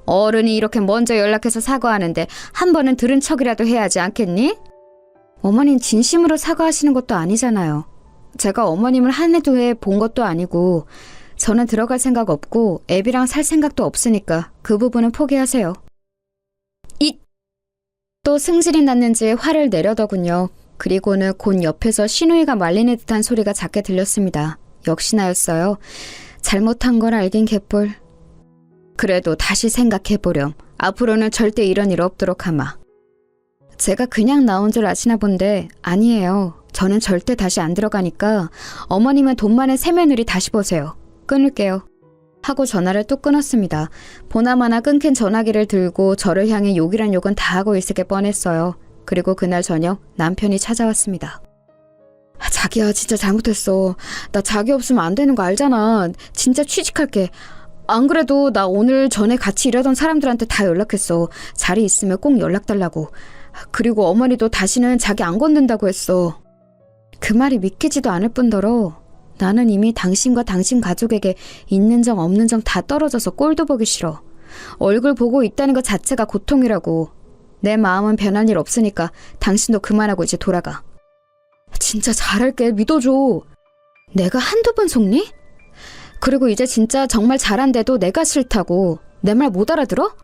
어른이 이렇게 먼저 연락해서 사과하는데 한 번은 들은 척이라도 해야지 않겠니? 어머님 진심으로 사과하시는 것도 아니잖아요. 제가 어머님을 한 해 두 해 본 것도 아니고 저는 들어갈 생각 없고 애비랑 살 생각도 없으니까 그 부분은 포기하세요. 또 승질이 났는지 화를 내려더군요. 그리고는 곧 옆에서 신우이가 말리는 듯한 소리가 작게 들렸습니다. 역시나였어요. 잘못한 걸 알긴 개뿔. 그래도 다시 생각해보렴. 앞으로는 절대 이런 일 없도록 하마. 제가 그냥 나온 줄 아시나 본데 아니에요. 저는 절대 다시 안 들어가니까 어머님은 돈 많은 새며느리 다시 보세요. 끊을게요. 하고 전화를 뚝 끊었습니다. 보나마나 끊긴 전화기를 들고 저를 향해 욕이란 욕은 다 하고 있을 게 뻔했어요. 그리고 그날 저녁 남편이 찾아왔습니다. 자기야 진짜 잘못했어. 나 자기 없으면 안 되는 거 알잖아. 진짜 취직할게. 안 그래도 나 오늘 전에 같이 일하던 사람들한테 다 연락했어. 자리 있으면 꼭 연락 달라고. 그리고 어머니도 다시는 자기 안 건든다고 했어. 그 말이 믿기지도 않을 뿐더러 나는 이미 당신과 당신 가족에게 있는 정 없는 정 다 떨어져서 꼴도 보기 싫어. 얼굴 보고 있다는 것 자체가 고통이라고. 내 마음은 변할 일 없으니까 당신도 그만하고 이제 돌아가. 진짜 잘할게. 믿어줘. 내가 한두 번 속니? 그리고 이제 진짜 정말 잘한데도 내가 싫다고. 내 말 못 알아들어?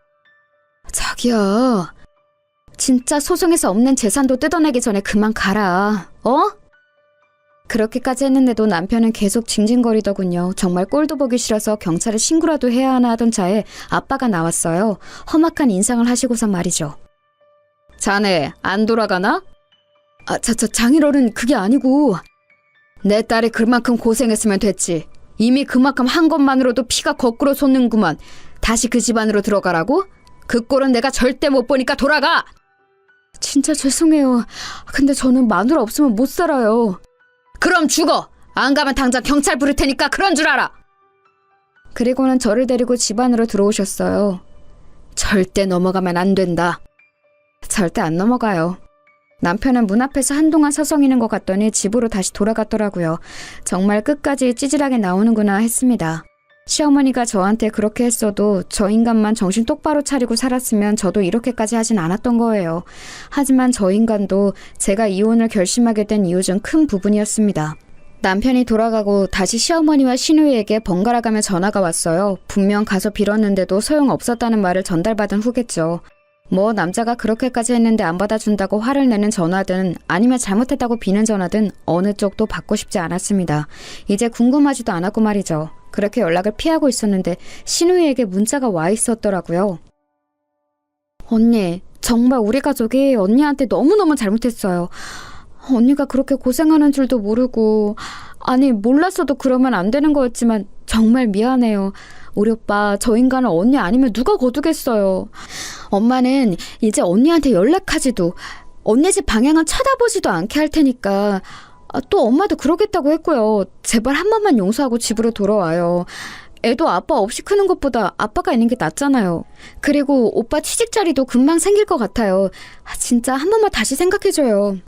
자기야. 진짜 소송에서 없는 재산도 뜯어내기 전에 그만 가라. 어? 그렇게까지 했는데도 남편은 계속 징징거리더군요. 정말 꼴도 보기 싫어서 경찰에 신고라도 해야 하나 하던 차에 아빠가 나왔어요. 험악한 인상을 하시고선 말이죠. 자네 안 돌아가나? 장인어른 그게 아니고 내 딸이 그만큼 고생했으면 됐지. 이미 그만큼 한 것만으로도 피가 거꾸로 솟는구만. 다시 그 집안으로 들어가라고? 그 꼴은 내가 절대 못 보니까 돌아가! 진짜 죄송해요. 근데 저는 마누라 없으면 못 살아요. 그럼 죽어! 안 가면 당장 경찰 부를 테니까 그런 줄 알아! 그리고는 저를 데리고 집 안으로 들어오셨어요. 절대 넘어가면 안 된다. 절대 안 넘어가요. 남편은 문 앞에서 한동안 서성이는 것 같더니 집으로 다시 돌아갔더라고요. 정말 끝까지 찌질하게 나오는구나 했습니다. 시어머니가 저한테 그렇게 했어도 저 인간만 정신 똑바로 차리고 살았으면 저도 이렇게까지 하진 않았던 거예요. 하지만 저 인간도 제가 이혼을 결심하게 된 이유 중 큰 부분이었습니다. 남편이 돌아가고 다시 시어머니와 시누이에게 번갈아가며 전화가 왔어요. 분명 가서 빌었는데도 소용없었다는 말을 전달받은 후겠죠. 뭐 남자가 그렇게까지 했는데 안 받아준다고 화를 내는 전화든 아니면 잘못했다고 비는 전화든 어느 쪽도 받고 싶지 않았습니다. 이제 궁금하지도 않았고 말이죠. 그렇게 연락을 피하고 있었는데 시누이에게 문자가 와 있었더라고요. 언니, 정말 우리 가족이 언니한테 너무너무 잘못했어요. 언니가 그렇게 고생하는 줄도 모르고, 아니 몰랐어도 그러면 안 되는 거였지만 정말 미안해요. 우리 오빠 저 인간을 언니 아니면 누가 거두겠어요. 엄마는 이제 언니한테 연락하지도 언니 집 방향은 쳐다보지도 않게 할 테니까. 또 엄마도 그러겠다고 했고요. 제발 한 번만 용서하고 집으로 돌아와요. 애도 아빠 없이 크는 것보다 아빠가 있는 게 낫잖아요. 그리고 오빠 취직 자리도 금방 생길 것 같아요. 진짜 한 번만 다시 생각해줘요.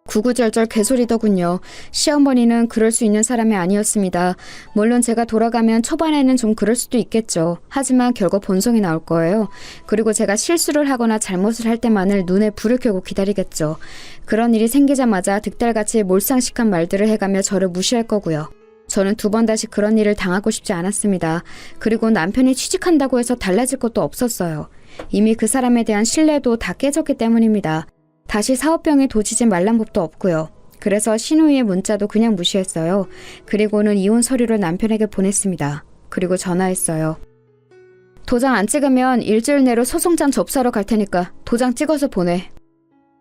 구구절절 개소리더군요. 시어머니는 그럴 수 있는 사람이 아니었습니다. 물론 제가 돌아가면 초반에는 좀 그럴 수도 있겠죠. 하지만 결국 본성이 나올 거예요. 그리고 제가 실수를 하거나 잘못을 할 때만을 눈에 불을 켜고 기다리겠죠. 그런 일이 생기자마자 득달같이 몰상식한 말들을 해가며 저를 무시할 거고요. 저는 두 번 다시 그런 일을 당하고 싶지 않았습니다. 그리고 남편이 취직한다고 해서 달라질 것도 없었어요. 이미 그 사람에 대한 신뢰도 다 깨졌기 때문입니다. 다시 사업병에 도지지 말란 법도 없고요. 그래서 시누이의 문자도 그냥 무시했어요. 그리고는 이혼 서류를 남편에게 보냈습니다. 그리고 전화했어요. 도장 안 찍으면 일주일 내로 소송장 접수하러 갈 테니까 도장 찍어서 보내.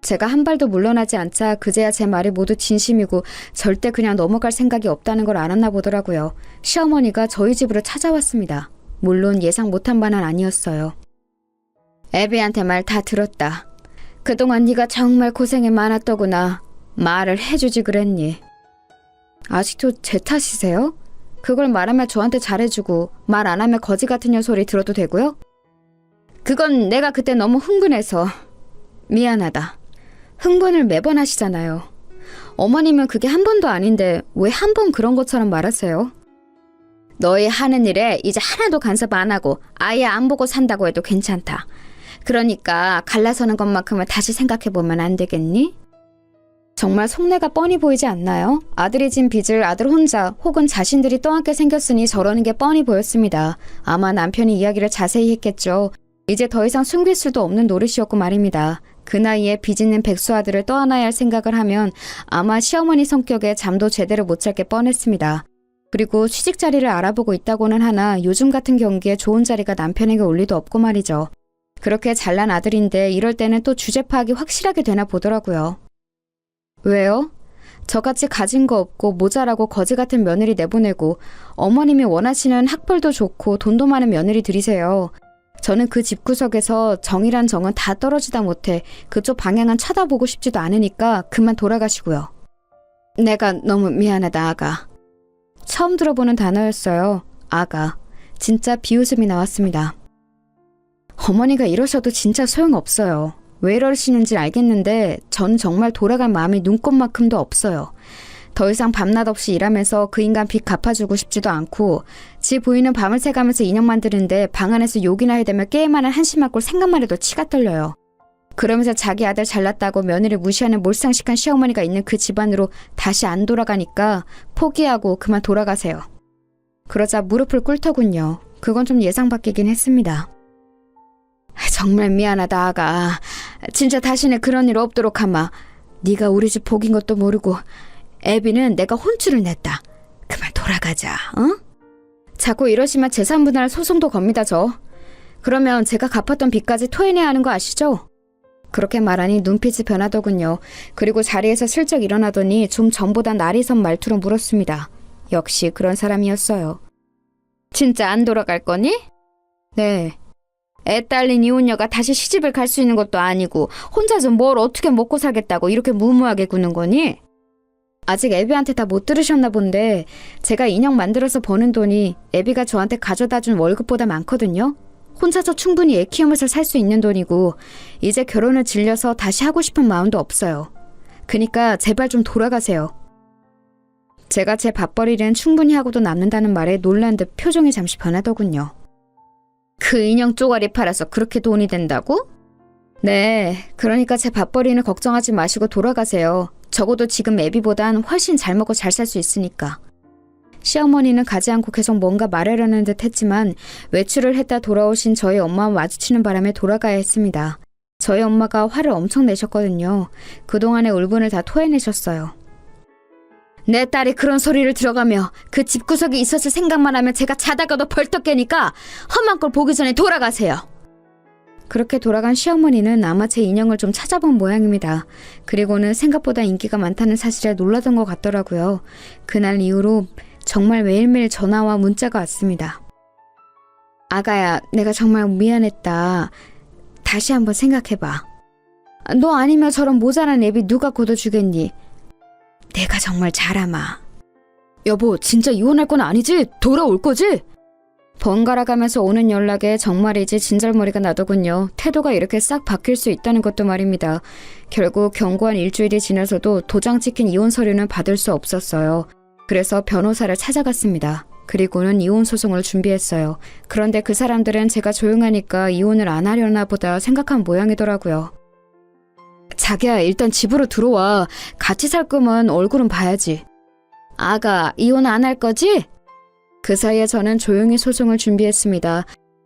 제가 한 발도 물러나지 않자 그제야 제 말이 모두 진심이고 절대 그냥 넘어갈 생각이 없다는 걸 알았나 보더라고요. 시어머니가 저희 집으로 찾아왔습니다. 물론 예상 못한 바는 아니었어요. 애비한테 말 다 들었다. 그동안 네가 정말 고생이 많았더구나. 말을 해주지 그랬니? 아직도 제 탓이세요? 그걸 말하면 저한테 잘해주고 말 안 하면 거지 같은 년 소리 들어도 되고요? 그건 내가 그때 너무 흥분해서 미안하다. 흥분을 매번 하시잖아요. 어머님은 그게 한 번도 아닌데 왜 한 번 그런 것처럼 말하세요? 너희 하는 일에 이제 하나도 간섭 안 하고 아예 안 보고 산다고 해도 괜찮다. 그러니까 갈라서는 것만큼은 다시 생각해보면 안 되겠니? 정말 속내가 뻔히 보이지 않나요? 아들이 진 빚을 아들 혼자 혹은 자신들이 떠안게 생겼으니 저러는 게 뻔히 보였습니다. 아마 남편이 이야기를 자세히 했겠죠. 이제 더 이상 숨길 수도 없는 노릇이었고 말입니다. 그 나이에 빚 있는 백수 아들을 떠안아야 할 생각을 하면 아마 시어머니 성격에 잠도 제대로 못 잘 게 뻔했습니다. 그리고 취직 자리를 알아보고 있다고는 하나 요즘 같은 경기에 좋은 자리가 남편에게 올 리도 없고 말이죠. 그렇게 잘난 아들인데 이럴 때는 또 주제 파악이 확실하게 되나 보더라고요. 왜요? 저같이 가진 거 없고 모자라고 거지 같은 며느리 내보내고 어머님이 원하시는 학벌도 좋고 돈도 많은 며느리 들이세요. 저는 그 집구석에서 정이란 정은 다 떨어지다 못해 그쪽 방향은 쳐다보고 싶지도 않으니까 그만 돌아가시고요. 내가 너무 미안하다, 아가. 처음 들어보는 단어였어요. 아가. 진짜 비웃음이 나왔습니다. 어머니가 이러셔도 진짜 소용없어요. 왜 이러시는지 알겠는데 전 정말 돌아갈 마음이 눈꼽만큼도 없어요. 더 이상 밤낮 없이 일하면서 그 인간 빚 갚아주고 싶지도 않고 지 부인은 밤을 새가면서 인형 만드는데 방 안에서 욕이나 해대며 게임하는 한심한 꼴 생각만 해도 치가 떨려요. 그러면서 자기 아들 잘났다고 며느리 무시하는 몰상식한 시어머니가 있는 그 집안으로 다시 안 돌아가니까 포기하고 그만 돌아가세요. 그러자 무릎을 꿇더군요. 그건 좀 예상 밖이긴 했습니다. 정말 미안하다, 아가. 진짜 다시는 그런 일 없도록 하마. 네가 우리 집 복인 것도 모르고 애비는 내가 혼쭐을 냈다. 그만 돌아가자, 어? 자꾸 이러시면 재산분할 소송도 겁니다, 저. 그러면 제가 갚았던 빚까지 토해내야 하는 거 아시죠? 그렇게 말하니 눈빛이 변하더군요. 그리고 자리에서 슬쩍 일어나더니 좀 전보다 날이 선 말투로 물었습니다. 역시 그런 사람이었어요. 진짜 안 돌아갈 거니? 네. 애 딸린 이혼녀가 다시 시집을 갈 수 있는 것도 아니고 혼자서 뭘 어떻게 먹고 살겠다고 이렇게 무모하게 구는 거니? 아직 애비한테 다 못 들으셨나 본데 제가 인형 만들어서 버는 돈이 애비가 저한테 가져다 준 월급보다 많거든요. 혼자서 충분히 애 키우면서 살 수 있는 돈이고 이제 결혼을 질려서 다시 하고 싶은 마음도 없어요. 그니까 제발 좀 돌아가세요. 제가 제 밥벌이는 충분히 하고도 남는다는 말에 놀란 듯 표정이 잠시 변하더군요. 그 인형 쪼가리 팔아서 그렇게 돈이 된다고? 네, 그러니까 제 밥벌이는 걱정하지 마시고 돌아가세요. 적어도 지금 애비보단 훨씬 잘 먹고 잘 살 수 있으니까. 시어머니는 가지 않고 계속 뭔가 말하려는 듯 했지만 외출을 했다 돌아오신 저희 엄마와 마주치는 바람에 돌아가야 했습니다. 저희 엄마가 화를 엄청 내셨거든요. 그동안의 울분을 다 토해내셨어요. 내 딸이 그런 소리를 들어가며 그 집구석에 있었을 생각만 하면 제가 자다가도 벌떡 깨니까 험한 걸 보기 전에 돌아가세요. 그렇게 돌아간 시어머니는 아마 제 인형을 좀 찾아본 모양입니다. 그리고는 생각보다 인기가 많다는 사실에 놀라던 것 같더라고요. 그날 이후로 정말 매일매일 전화와 문자가 왔습니다. 아가야, 내가 정말 미안했다. 다시 한번 생각해봐. 너 아니면 저런 모자란 애비 누가 걷어주겠니? 내가 정말 잘하마. 여보, 진짜 이혼할 건 아니지? 돌아올 거지? 번갈아 가면서 오는 연락에 정말이지 진절머리가 나더군요. 태도가 이렇게 싹 바뀔 수 있다는 것도 말입니다. 결국 경고한 일주일이 지나서도 도장 찍힌 이혼 서류는 받을 수 없었어요. 그래서 변호사를 찾아갔습니다. 그리고는 이혼 소송을 준비했어요. 그런데 그 사람들은 제가 조용하니까 이혼을 안 하려나 보다 생각한 모양이더라고요. 자기야, 일단 집으로 들어와. 같이 살 거면 얼굴은 봐야지. 아가, 이혼 안 할 거지? 그 사이에 저는 조용히 소송을 준비했습니다.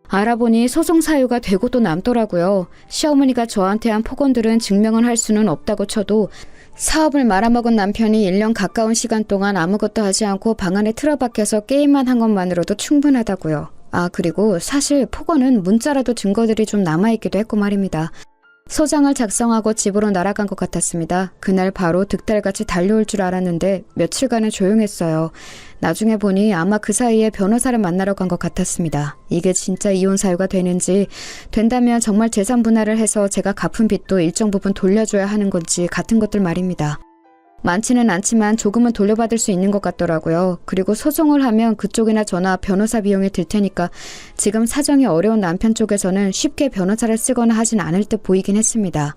알아보니 소송 사유가 되고 또 남더라고요. 시어머니가 저한테 한 폭언들은 증명을 할 수는 없다고 쳐도 사업을 말아먹은 남편이 1년 가까운 시간 동안 아무것도 하지 않고 방 안에 틀어박혀서 게임만 한 것만으로도 충분하다고요. 아, 그리고 사실 폭언은 문자라도 증거들이 좀 남아있기도 했고 말입니다. 소장을 작성하고 집으로 날아간 것 같았습니다. 그날 바로 득달같이 달려올 줄 알았는데 며칠간은 조용했어요. 나중에 보니 아마 그 사이에 변호사를 만나러 간 것 같았습니다. 이게 진짜 이혼 사유가 되는지, 된다면 정말 재산 분할을 해서 제가 갚은 빚도 일정 부분 돌려줘야 하는 건지 같은 것들 말입니다. 많지는 않지만 조금은 돌려받을 수 있는 것 같더라고요. 그리고 소송을 하면 그쪽이나 저나 변호사 비용이 들 테니까 지금 사정이 어려운 남편 쪽에서는 쉽게 변호사를 쓰거나 하진 않을 듯 보이긴 했습니다.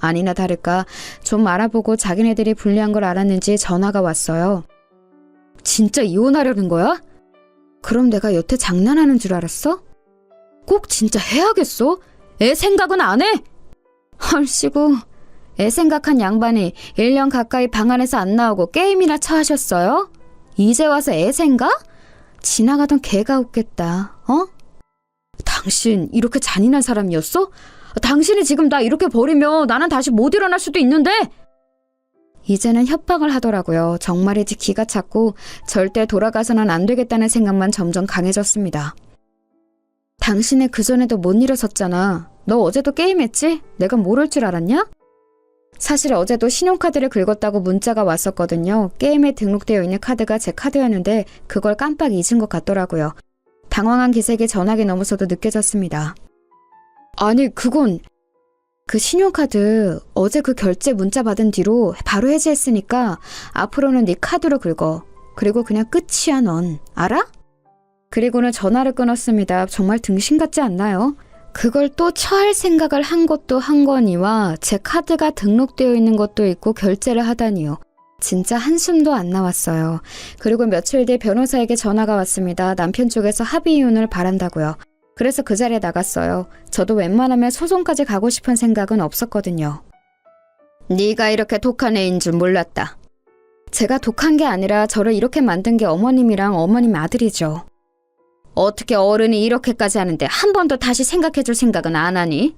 아니나 다를까 좀 알아보고 자기네들이 불리한 걸 알았는지 전화가 왔어요. 진짜 이혼하려는 거야? 그럼 내가 여태 장난하는 줄 알았어? 꼭 진짜 해야겠어? 애 생각은 안 해? 헐씨구, 애 생각한 양반이 1년 가까이 방 안에서 안 나오고 게임이나 처하셨어요? 이제 와서 애 생각? 지나가던 개가 웃겠다, 어? 당신 이렇게 잔인한 사람이었어? 당신이 지금 나 이렇게 버리면 나는 다시 못 일어날 수도 있는데! 이제는 협박을 하더라고요. 정말이지 기가 찼고 절대 돌아가서는 안 되겠다는 생각만 점점 강해졌습니다. 당신은 그전에도 못 일어섰잖아. 너 어제도 게임했지? 내가 모를 줄 알았냐? 사실 어제도 신용카드를 긁었다고 문자가 왔었거든요. 게임에 등록되어 있는 카드가 제 카드였는데 그걸 깜빡 잊은 것 같더라고요. 당황한 기색이 전화기 너머서도 느껴졌습니다. 아니 그건 그 신용카드 어제 그 결제 문자 받은 뒤로 바로 해지했으니까 앞으로는 네 카드로 긁어. 그리고 그냥 끝이야 넌. 알아? 그리고는 전화를 끊었습니다. 정말 등신 같지 않나요? 그걸 또 처할 생각을 한 것도 한 거니와 제 카드가 등록되어 있는 것도 있고 결제를 하다니요. 진짜 한숨도 안 나왔어요. 그리고 며칠 뒤 변호사에게 전화가 왔습니다. 남편 쪽에서 합의 이혼을 바란다고요. 그래서 그 자리에 나갔어요. 저도 웬만하면 소송까지 가고 싶은 생각은 없었거든요. 네가 이렇게 독한 애인 줄 몰랐다. 제가 독한 게 아니라 저를 이렇게 만든 게 어머님이랑 어머님 아들이죠. 어떻게 어른이 이렇게까지 하는데 한 번도 다시 생각해줄 생각은 안 하니?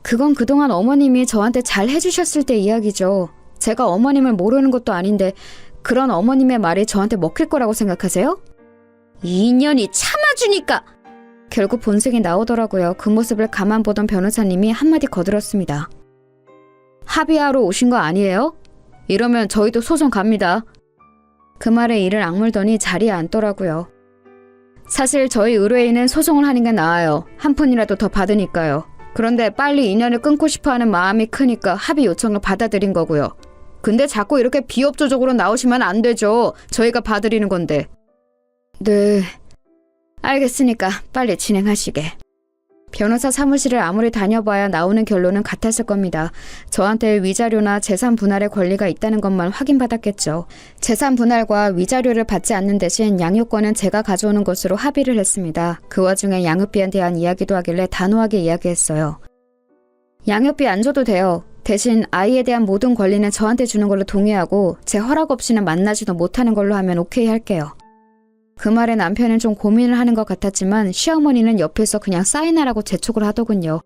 그건 그동안 어머님이 저한테 잘 해주셨을 때 이야기죠. 제가 어머님을 모르는 것도 아닌데 그런 어머님의 말이 저한테 먹힐 거라고 생각하세요? 2년이 참아주니까! 결국 본색이 나오더라고요. 그 모습을 가만 보던 변호사님이 한마디 거들었습니다. 합의하러 오신 거 아니에요? 이러면 저희도 소송 갑니다. 그 말에 이를 악물더니 자리에 앉더라고요. 사실 저희 의뢰인은 소송을 하는 게 나아요. 한 푼이라도 더 받으니까요. 그런데 빨리 인연을 끊고 싶어하는 마음이 크니까 합의 요청을 받아들인 거고요. 근데 자꾸 이렇게 비협조적으로 나오시면 안 되죠. 저희가 봐드리는 건데. 네, 알겠으니까 빨리 진행하시게. 변호사 사무실을 아무리 다녀봐야 나오는 결론은 같았을 겁니다. 저한테 위자료나 재산 분할의 권리가 있다는 것만 확인받았겠죠. 재산 분할과 위자료를 받지 않는 대신 양육권은 제가 가져오는 것으로 합의를 했습니다. 그 와중에 양육비에 대한 이야기도 하길래 단호하게 이야기했어요. 양육비 안 줘도 돼요. 대신 아이에 대한 모든 권리는 저한테 주는 걸로 동의하고 제 허락 없이는 만나지도 못하는 걸로 하면 오케이 할게요. 그 말에 남편은 좀 고민을 하는 것 같았지만 시어머니는 옆에서 그냥 사인하라고 재촉을 하더군요.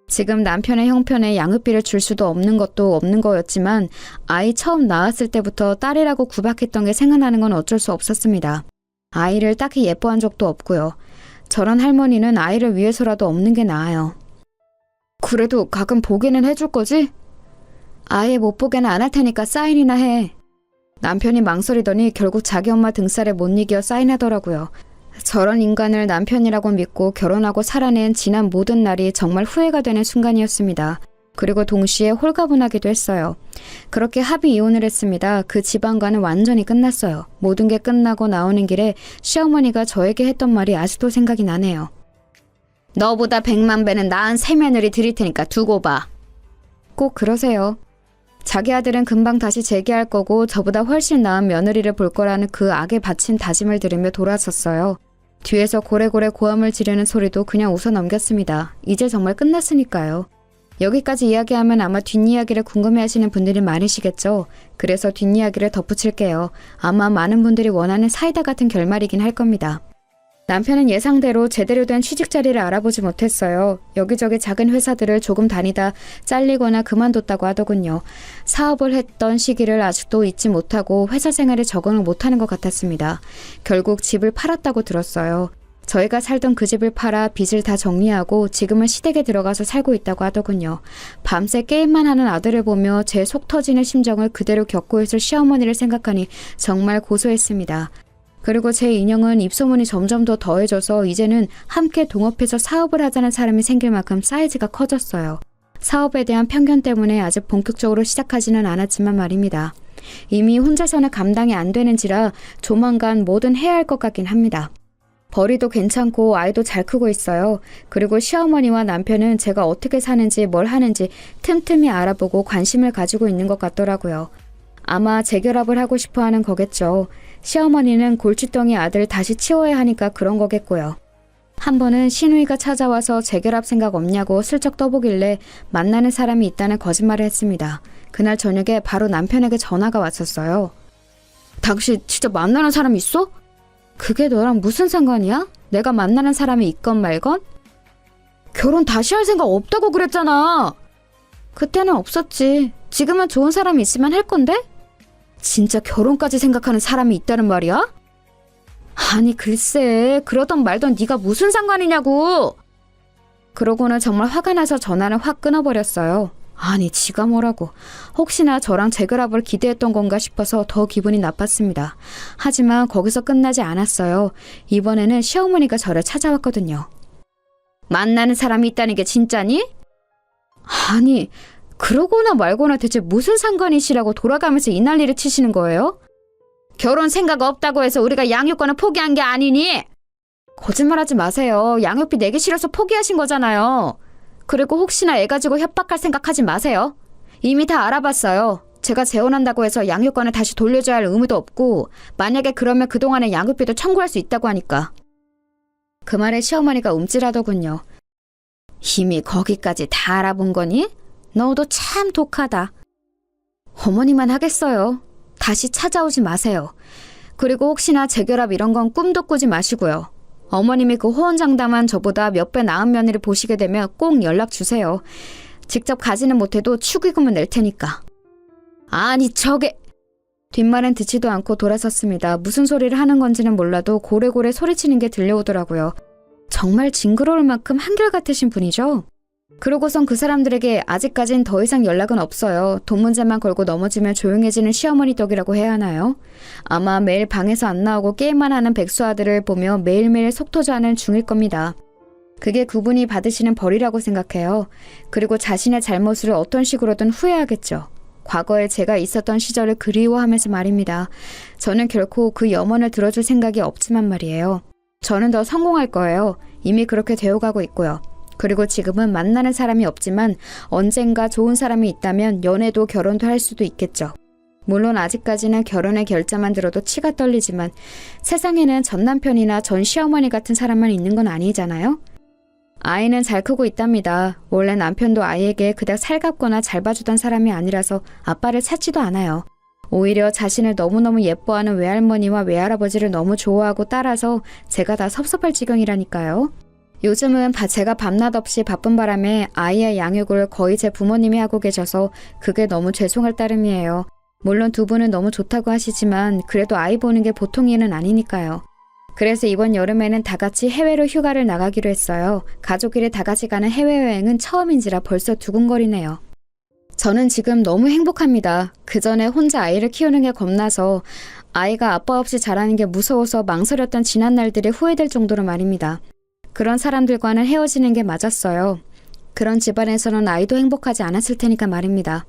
지금 남편의 형편에 양육비를 줄 수도 없는 것도 없는 거였지만 아이 처음 낳았을 때부터 딸이라고 구박했던 게 생각나는 건 어쩔 수 없었습니다. 아이를 딱히 예뻐한 적도 없고요. 저런 할머니는 아이를 위해서라도 없는 게 나아요. 그래도 가끔 보게는 해줄 거지? 아예 못 보게는 안 할 테니까 사인이나 해. 남편이 망설이더니 결국 자기 엄마 등살에 못 이겨 사인하더라고요. 저런 인간을 남편이라고 믿고 결혼하고 살아낸 지난 모든 날이 정말 후회가 되는 순간이었습니다. 그리고 동시에 홀가분하기도 했어요. 그렇게 합의 이혼을 했습니다. 그 집안과는 완전히 끝났어요. 모든 게 끝나고 나오는 길에 시어머니가 저에게 했던 말이 아직도 생각이 나네요. 너보다 100만 배는 나은 새 며느리 드릴 테니까 두고 봐. 꼭 그러세요. 자기 아들은 금방 다시 재기할 거고 저보다 훨씬 나은 며느리를 볼 거라는 그 악에 바친 다짐을 들으며 돌아섰어요. 뒤에서 고래고래 고함을 지르는 소리도 그냥 웃어 넘겼습니다. 이제 정말 끝났으니까요. 여기까지 이야기하면 아마 뒷이야기를 궁금해하시는 분들이 많으시겠죠. 그래서 뒷이야기를 덧붙일게요. 아마 많은 분들이 원하는 사이다 같은 결말이긴 할 겁니다. 남편은 예상대로 제대로 된 취직 자리를 알아보지 못했어요. 여기저기 작은 회사들을 조금 다니다 잘리거나 그만뒀다고 하더군요. 사업을 했던 시기를 아직도 잊지 못하고 회사 생활에 적응을 못하는 것 같았습니다. 결국 집을 팔았다고 들었어요. 저희가 살던 그 집을 팔아 빚을 다 정리하고 지금은 시댁에 들어가서 살고 있다고 하더군요. 밤새 게임만 하는 아들을 보며 제 속 터지는 심정을 그대로 겪고 있을 시어머니를 생각하니 정말 고소했습니다. 그리고 제 인형은 입소문이 점점 더 더해져서 이제는 함께 동업해서 사업을 하자는 사람이 생길 만큼 사이즈가 커졌어요. 사업에 대한 편견 때문에 아직 본격적으로 시작하지는 않았지만 말입니다. 이미 혼자서는 감당이 안 되는지라 조만간 뭐든 해야 할 것 같긴 합니다. 벌이도 괜찮고 아이도 잘 크고 있어요. 그리고 시어머니와 남편은 제가 어떻게 사는지 뭘 하는지 틈틈이 알아보고 관심을 가지고 있는 것 같더라고요. 아마 재결합을 하고 싶어 하는 거겠죠. 시어머니는 골칫덩이 아들 다시 치워야 하니까 그런 거겠고요. 한 번은 시누이가 찾아와서 재결합 생각 없냐고 슬쩍 떠보길래 만나는 사람이 있다는 거짓말을 했습니다. 그날 저녁에 바로 남편에게 전화가 왔었어요. 당신 진짜 만나는 사람 있어? 그게 너랑 무슨 상관이야? 내가 만나는 사람이 있건 말건? 결혼 다시 할 생각 없다고 그랬잖아. 그때는 없었지. 지금은 좋은 사람이 있으면 할 건데? 진짜 결혼까지 생각하는 사람이 있다는 말이야? 아니 글쎄 그러던 말던 네가 무슨 상관이냐고. 그러고는 정말 화가 나서 전화를 확 끊어버렸어요. 아니 지가 뭐라고. 혹시나 저랑 재결합을 기대했던 건가 싶어서 더 기분이 나빴습니다. 하지만 거기서 끝나지 않았어요. 이번에는 시어머니가 저를 찾아왔거든요. 만나는 사람이 있다는 게 진짜니? 아니 그러거나 말거나 대체 무슨 상관이시라고 돌아가면서 이 난리를 치시는 거예요? 결혼 생각 없다고 해서 우리가 양육권을 포기한 게 아니니? 거짓말하지 마세요. 양육비 내기 싫어서 포기하신 거잖아요. 그리고 혹시나 애 가지고 협박할 생각하지 마세요. 이미 다 알아봤어요. 제가 재혼한다고 해서 양육권을 다시 돌려줘야 할 의무도 없고 만약에 그러면 그동안의 양육비도 청구할 수 있다고 하니까. 그 말에 시어머니가 움찔하더군요. 이미 거기까지 다 알아본 거니? 너도 참 독하다. 어머니만 하겠어요. 다시 찾아오지 마세요. 그리고 혹시나 재결합 이런 건 꿈도 꾸지 마시고요. 어머님이 그 호언장담한 저보다 몇 배 나은 며느리 보시게 되면 꼭 연락 주세요. 직접 가지는 못해도 축의금은 낼 테니까. 아니 저게... 뒷말은 듣지도 않고 돌아섰습니다. 무슨 소리를 하는 건지는 몰라도 고래고래 소리치는 게 들려오더라고요. 정말 징그러울 만큼 한결같으신 분이죠? 그러고선 그 사람들에게 아직까진 더 이상 연락은 없어요. 돈 문제만 걸고 넘어지면 조용해지는 시어머니 덕이라고 해야 하나요? 아마 매일 방에서 안 나오고 게임만 하는 백수 아들을 보며 매일매일 속 터져하는 중일 겁니다. 그게 그분이 받으시는 벌이라고 생각해요. 그리고 자신의 잘못을 어떤 식으로든 후회하겠죠. 과거에 제가 있었던 시절을 그리워하면서 말입니다. 저는 결코 그 염원을 들어줄 생각이 없지만 말이에요. 저는 더 성공할 거예요. 이미 그렇게 되어가고 있고요. 그리고 지금은 만나는 사람이 없지만 언젠가 좋은 사람이 있다면 연애도 결혼도 할 수도 있겠죠. 물론 아직까지는 결혼의 결자만 들어도 치가 떨리지만 세상에는 전 남편이나 전 시어머니 같은 사람만 있는 건 아니잖아요. 아이는 잘 크고 있답니다. 원래 남편도 아이에게 그닥 살갑거나 잘 봐주던 사람이 아니라서 아빠를 찾지도 않아요. 오히려 자신을 너무너무 예뻐하는 외할머니와 외할아버지를 너무 좋아하고 따라서 제가 다 섭섭할 지경이라니까요. 요즘은 제가 밤낮 없이 바쁜 바람에 아이의 양육을 거의 제 부모님이 하고 계셔서 그게 너무 죄송할 따름이에요. 물론 두 분은 너무 좋다고 하시지만 그래도 아이 보는 게 보통 일은 아니니까요. 그래서 이번 여름에는 다 같이 해외로 휴가를 나가기로 했어요. 가족끼리 다 같이 가는 해외여행은 처음인지라 벌써 두근거리네요. 저는 지금 너무 행복합니다. 그 전에 혼자 아이를 키우는 게 겁나서 아이가 아빠 없이 자라는 게 무서워서 망설였던 지난 날들이 후회될 정도로 말입니다. 그런 사람들과는 헤어지는 게 맞았어요. 그런 집안에서는 아이도 행복하지 않았을 테니까 말입니다.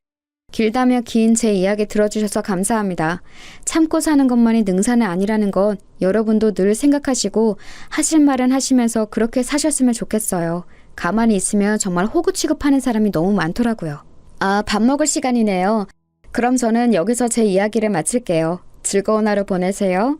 길다며 긴 제 이야기 들어주셔서 감사합니다. 참고 사는 것만이 능사는 아니라는 것 여러분도 늘 생각하시고 하실 말은 하시면서 그렇게 사셨으면 좋겠어요. 가만히 있으면 정말 호구 취급하는 사람이 너무 많더라고요. 아, 밥 먹을 시간이네요. 그럼 저는 여기서 제 이야기를 마칠게요. 즐거운 하루 보내세요.